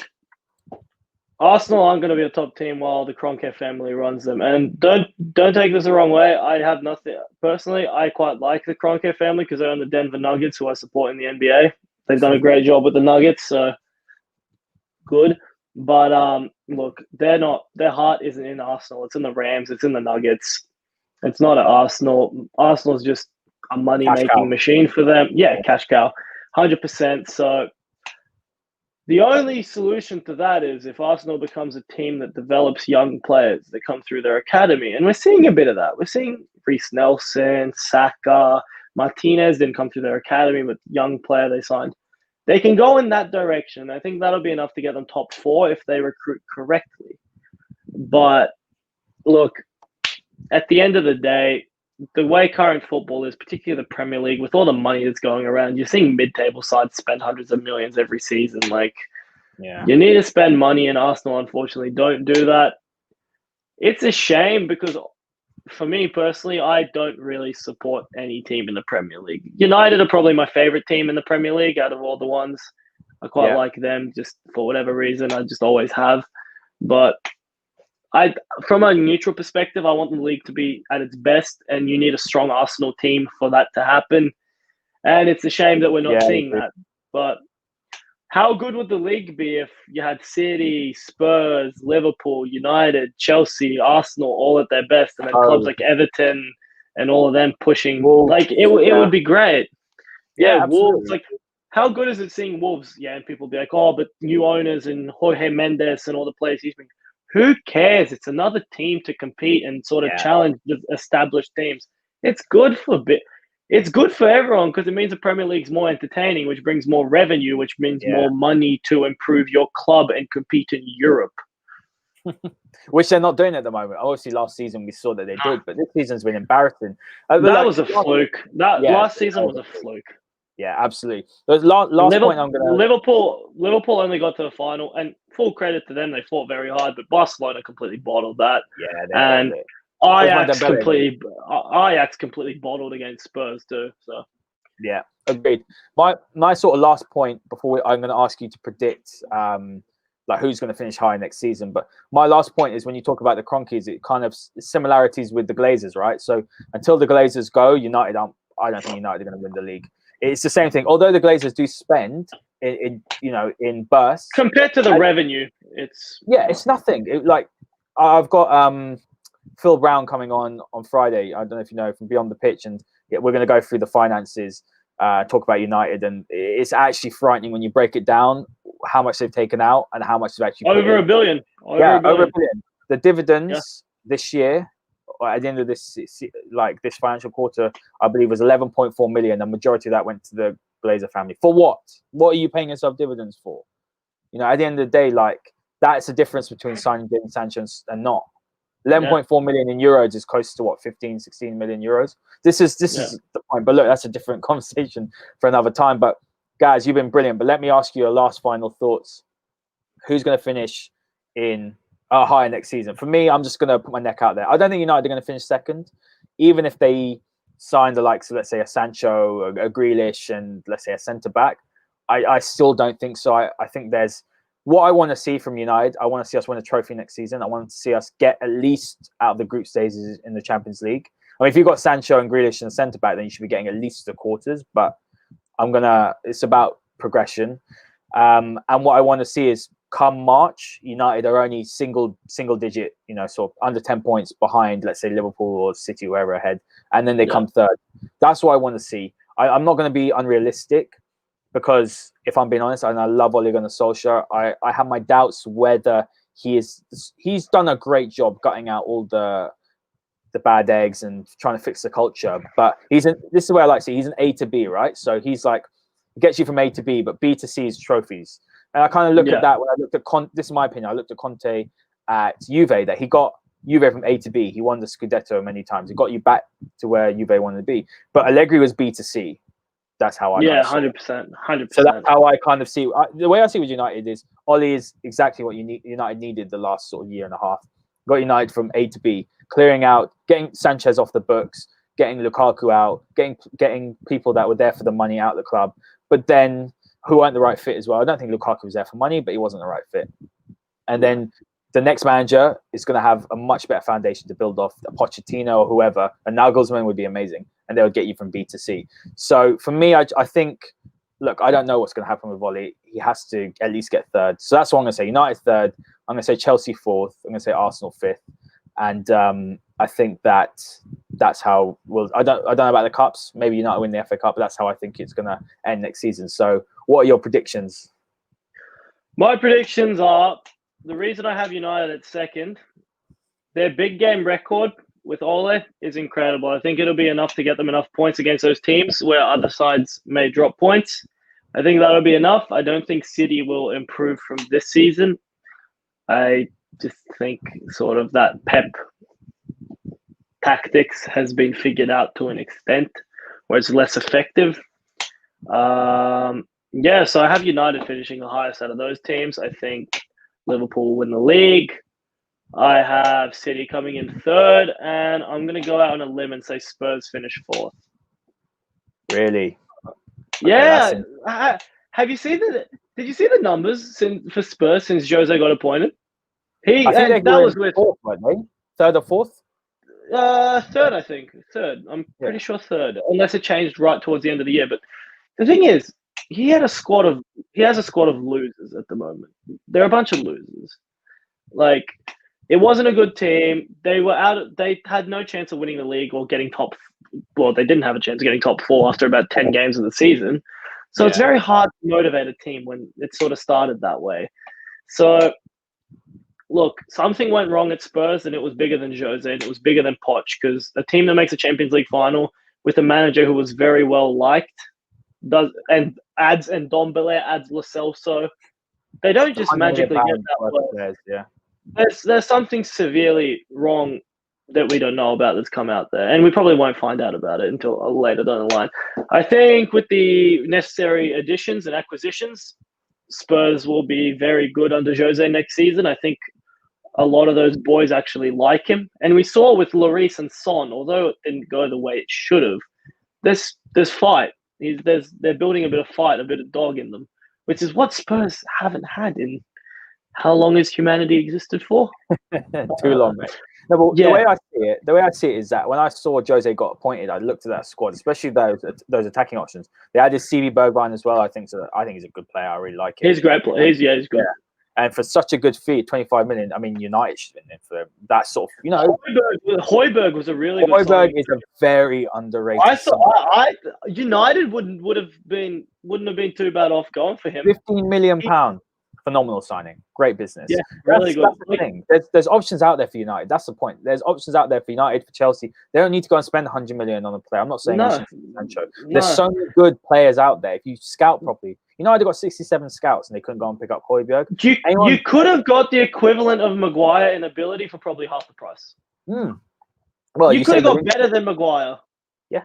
Arsenal aren't going to be a top team while the Kroenke family runs them. And don't take this the wrong way. I have nothing. Personally, I quite like the Kroenke family because they own the Denver Nuggets, who I support in the NBA. They've done a great job with the Nuggets, so good. But look, their heart isn't in Arsenal. It's in the Rams. It's in the Nuggets. It's not at Arsenal. Arsenal's just a money-making machine for them. Yeah, cash cow, 100%. So the only solution to that is if Arsenal becomes a team that develops young players that come through their academy. And we're seeing a bit of that. We're seeing Rhys Nelson, Saka, Martinez didn't come through their academy, but young player they signed. They can go in that direction. I think that'll be enough to get them top 4 if they recruit correctly. But look, at the end of the day, the way current football is, particularly the Premier League, with all the money that's going around, you're seeing mid-table sides spend hundreds of millions every season. You need to spend money, and Arsenal, unfortunately, don't do that. It's a shame because, for me personally, I don't really support any team in the Premier League. United are probably my favorite team in the Premier League out of all the ones. I quite like them just for whatever reason. I just always have. But from a neutral perspective, I want the league to be at its best, and you need a strong Arsenal team for that to happen. And it's a shame that we're not seeing that. But how good would the league be if you had City, Spurs, Liverpool, United, Chelsea, Arsenal all at their best, and then clubs like Everton and all of them pushing? Wolves, it would be great. Yeah, Wolves. How good is it seeing Wolves? Yeah, and people be like, oh, but new owners and Jorge Mendes and all the players he's been. Who cares? It's another team to compete and sort of challenge the established teams. It's good for a bit. it's good for everyone because it means the Premier League's more entertaining, which brings more revenue, which means Yeah. more money to improve your club and compete in Europe. Which they're not doing at the moment. Obviously, last season we saw that they did, but this season's been embarrassing. That was a fluke. Last season was a fluke. Yeah, absolutely. Last point I'm going to... Liverpool only got to the final, and full credit to them, they fought very hard, but Barcelona completely bottled that. Yeah, and Ajax completely bottled against Spurs too. So yeah, agreed. My sort of last point before I'm going to ask you to predict like who's going to finish high next season. But my last point is when you talk about the Cronkies, it kind of similarities with the Glazers, right? So until the Glazers go, United, I don't think United are going to win the league. It's the same thing. Although the Glazers do spend in bursts compared to the revenue, it's nothing. I've got Phil Brown coming on Friday. I don't know if you know, from Beyond the Pitch, and we're going to go through the finances, talk about United, and it's actually frightening when you break it down how much they've taken out and how much they've actually over a billion. Over a billion. The dividends this year, or at the end of this financial quarter, I believe was 11.4 million. The majority of that went to the Glazer family. For what? What are you paying yourself dividends for? At the end of the day, that's the difference between signing Jadon Sancho and not. 11.4 million in euros is close to 15, 16 million euros. This is the point. But look, that's a different conversation for another time. But guys, you've been brilliant. But let me ask you your last final thoughts. Who's going to finish in higher next season? For me, I'm just going to put my neck out there. I don't think United are going to finish second, even if they sign the likes of, let's say, a Sancho, a Grealish, and let's say a centre back. I still don't think so. I think there's what I want to see from United. I want to see us win a trophy next season. I want to see us get at least out of the group stages in the Champions League. I mean, if you've got Sancho and Grealish and centre back, then you should be getting at least the quarters. But it's about progression. And what I want to see is come March, United are only single digit, sort of under 10 points behind, let's say Liverpool or City, whoever ahead, and then they come third. That's what I want to see. I'm not going to be unrealistic, because if I'm being honest, and I love Ole Gunnar Solskjaer, I have my doubts whether he's done a great job gutting out all the bad eggs and trying to fix the culture. But this is the way I like to see. He's an A to B, right? So he's gets you from A to B, but B to C is trophies. And I kind of look at that when I looked at this is my opinion. I looked at Conte at Juve, that he got Juve from A to B. He won the Scudetto many times. He got you back to where Juve wanted to be. But Allegri was B to C. That's how I 100%. So that's how I kind of see the way I see with United is Ole is exactly what United needed the last sort of year and a half. Got United from A to B, clearing out, getting Sanchez off the books, getting Lukaku out, getting people that were there for the money out of the club, but then who weren't the right fit as well. I don't think Lukaku was there for money, but he wasn't the right fit. And then the next manager is going to have a much better foundation to build off, a Pochettino or whoever. And Nagelsmann would be amazing, and they would get you from B to C. So for me, I think, look, I don't know what's going to happen with Ole. He has to at least get third. So that's what I'm going to say. United third. I'm going to say Chelsea fourth. I'm going to say Arsenal fifth. And I think that's how I don't know about the cups. Maybe United win the FA Cup, but that's how I think it's going to end next season. So what are your predictions? My predictions are, the reason I have United at second, their big game record with Ole is incredible. I think it'll be enough to get them enough points against those teams where other sides may drop points. I think that'll be enough. I don't think City will improve from this season. I just think sort of that Pep tactics has been figured out to an extent where it's less effective. So I have United finishing the highest out of those teams. I think Liverpool will win the league. I have City coming in third, and I'm going to go out on a limb and say Spurs finish fourth. Really? Yeah. Have you seen Did you see the numbers for Spurs since Jose got appointed? I think that was with fourth, weren't they? Third or fourth? Third, I think. Third. I'm pretty sure third, unless it changed right towards the end of the year. But the thing is, he has a squad of losers at the moment. They're a bunch of losers. It wasn't a good team. They were out. They had no chance of winning the league or getting top. Well, they didn't have a chance of getting top 4 after about 10 games of the season. So it's very hard to motivate a team when it sort of started that way. So, look, something went wrong at Spurs, and it was bigger than Jose, and it was bigger than Poch, because a team that makes a Champions League final with a manager who was very well liked, adds Ndombele, adds Lo Celso. They don't just magically get that worth. Yeah. There's something severely wrong that we don't know about that's come out there, and we probably won't find out about it until later down the line. I think with the necessary additions and acquisitions, Spurs will be very good under Jose next season. I think a lot of those boys actually like him, and we saw with Lloris and Son, although it didn't go the way it should have, there's fight. They're building a bit of fight, a bit of dog in them, which is what Spurs haven't had in how long has humanity existed for? Too long, mate. No, but the way I see it is that when I saw Jose got appointed, I looked at that squad, especially those attacking options. They added CV Bergwijn as well. I think he's a good player. I really like him. He's a great player. He's good. Yeah. And for such a good fee, 25 million. I mean, United should have been in for that sort of. Højbjerg was a really good. Højbjerg is a very underrated. United wouldn't have been too bad off going for him. £15 million. Phenomenal signing. Great business. Yeah, really good. That's the thing. There's options out there for United. That's the point. There's options out there for United, for Chelsea. They don't need to go and spend 100 million on a player. I'm not saying Sancho. There's so many good players out there. If you scout properly, United got 67 scouts and they couldn't go and pick up Højbjerg. You could have got the equivalent of Maguire in ability for probably half the price. Well, you could have got better than Maguire. Yeah.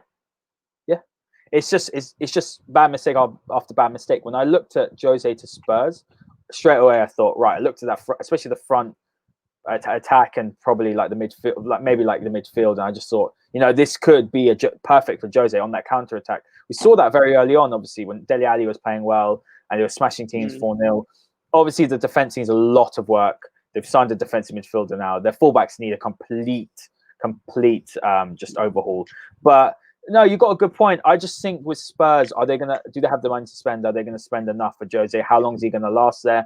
It's just bad mistake after bad mistake. When I looked at Jose to Spurs, straight away I thought, right, I looked at that, especially the front attack and probably like the midfield, maybe the midfield, and I just thought, this could be perfect for Jose on that counter attack. We saw that very early on, obviously, when Dele Alli was playing well and they were smashing teams 4-0. Obviously, the defense needs a lot of work. They've signed a defensive midfielder now. Their fullbacks need a complete just overhaul. But no, you got a good point. I just think with Spurs, do they have the money to spend? Are they going to spend enough for Jose? How long is he going to last there?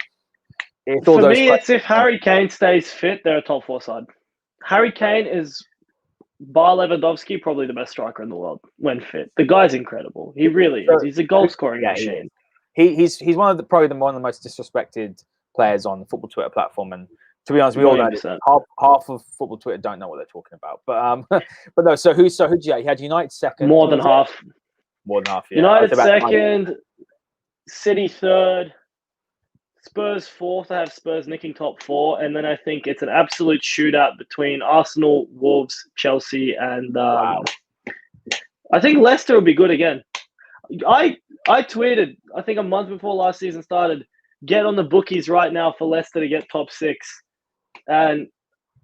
For me, it's if Harry Kane stays fit, they're a top 4 side. Harry Kane is, bar Lewandowski, probably the best striker in the world when fit. The guy's incredible. He really is. He's a goal scoring machine. He's probably one of the most disrespected players on the football Twitter platform, and to be honest, we all know this. Half of football Twitter don't know what they're talking about. But no. So who did you have? He had United second. More than half. More than half. Yeah. United second, City third, Spurs fourth. I have Spurs nicking top 4, and then I think it's an absolute shootout between Arsenal, Wolves, Chelsea, and I think Leicester will be good again. I tweeted, I think a month before last season started, get on the bookies right now for Leicester to get top 6. And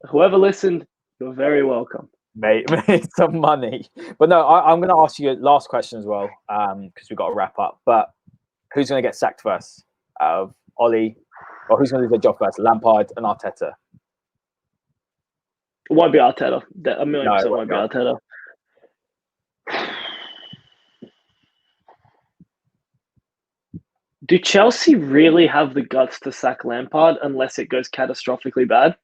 whoever listened, you're very welcome. Mate, some money. But no, I'm going to ask you a last question as well, because we've got to wrap up. But who's going to get sacked first? Ollie, or who's going to do the job first? Lampard and Arteta? It won't be Arteta. A million percent won't be Arteta. Do Chelsea really have the guts to sack Lampard unless it goes catastrophically bad?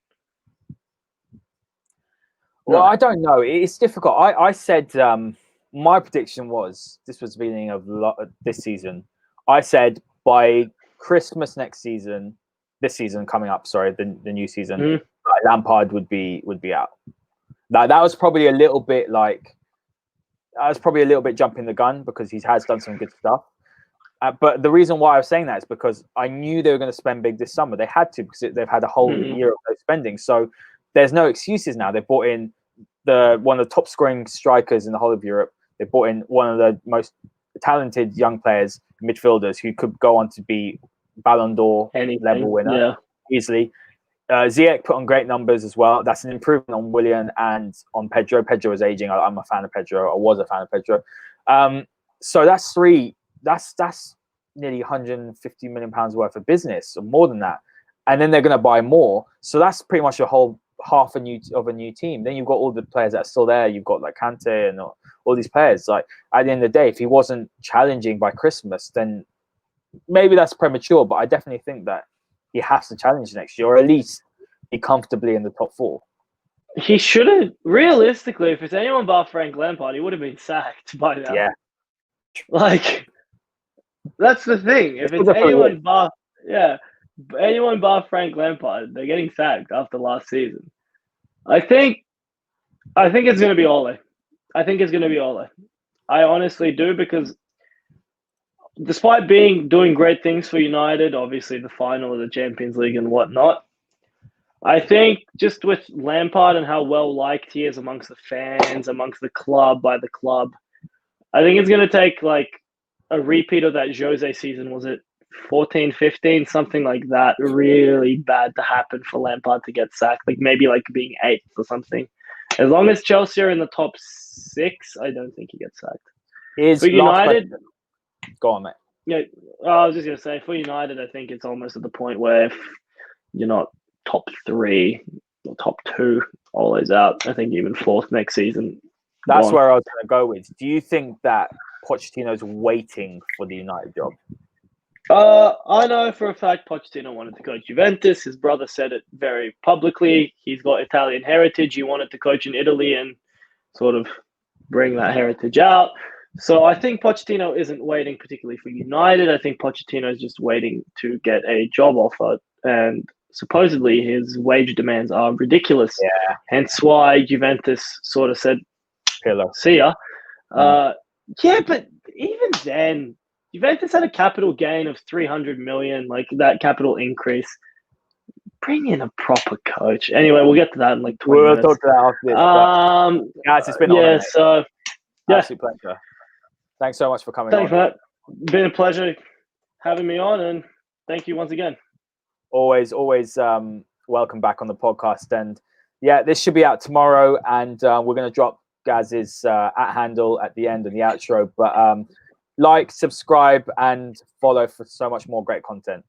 Well, I don't know. It's difficult. I said my prediction was, this was the beginning of this season, I said by Christmas this season coming up, the new season, Lampard would be out. Now that was probably a little bit jumping the gun because he has done some good stuff. But the reason why I was saying that is because I knew they were going to spend big this summer. They had to, because they've had a whole year of no spending. So there's no excuses now. They brought in one of the top scoring strikers in the whole of Europe. They brought in one of the most talented young players, midfielders, who could go on to be Ballon d'Or level winner easily. Ziyech put on great numbers as well. That's an improvement on Willian and on Pedro. Pedro was aging. I'm a fan of Pedro. I was a fan of Pedro. So that's 3. That's nearly £150 million worth of business, or more than that. And then they're going to buy more. So that's pretty much a whole half of a new team. Then you've got all the players that are still there. You've got like Kante and all these players. Like at the end of the day, if he wasn't challenging by Christmas, then maybe that's premature. But I definitely think that he has to challenge next year, or at least be comfortably in the top 4. He should have, realistically, if it's anyone but Frank Lampard, he would have been sacked by now. Yeah. That's the thing. If it's anyone but Frank Lampard, they're getting sacked after last season. I think it's going to be Ole. I honestly do, because despite doing great things for United, obviously the final of the Champions League and whatnot, I think just with Lampard and how well liked he is amongst the fans, amongst the club, by the club, I think it's going to take like a repeat of that Jose season. Was it 14, 15, something like that? Really bad to happen for Lampard to get sacked, like maybe like being 8th or something. As long as Chelsea are in the top 6, I don't think he gets sacked. For United, go on, mate. Yeah, I was just going to say, for United, I think it's almost at the point where if you're not top 3 or top 2, always out. I think even 4th next season. That's where I was going to go with. Do you think that Pochettino's waiting for the United job? I know for a fact Pochettino wanted to coach Juventus. His brother said it very publicly. He's got Italian heritage. He wanted to coach in Italy and sort of bring that heritage out. So I think Pochettino isn't waiting particularly for United. I think Pochettino is just waiting to get a job offer. And supposedly his wage demands are ridiculous. Yeah. Hence why Juventus sort of said, see ya. Yeah, but even then, Juventus had a capital gain of 300 million, like that capital increase. Bring in a proper coach. Anyway, we'll get to that in like 20 minutes. We'll talk to that after this. Guys, it's been an honor, so yeah. Absolute pleasure. Thanks so much for coming Thanks, on. Matt. Been a pleasure having me on, and thank you once again. Always welcome back on the podcast. And yeah, this should be out tomorrow, and we're going to drop Gaz's at handle at the end and the outro. But like, subscribe, and follow for so much more great content.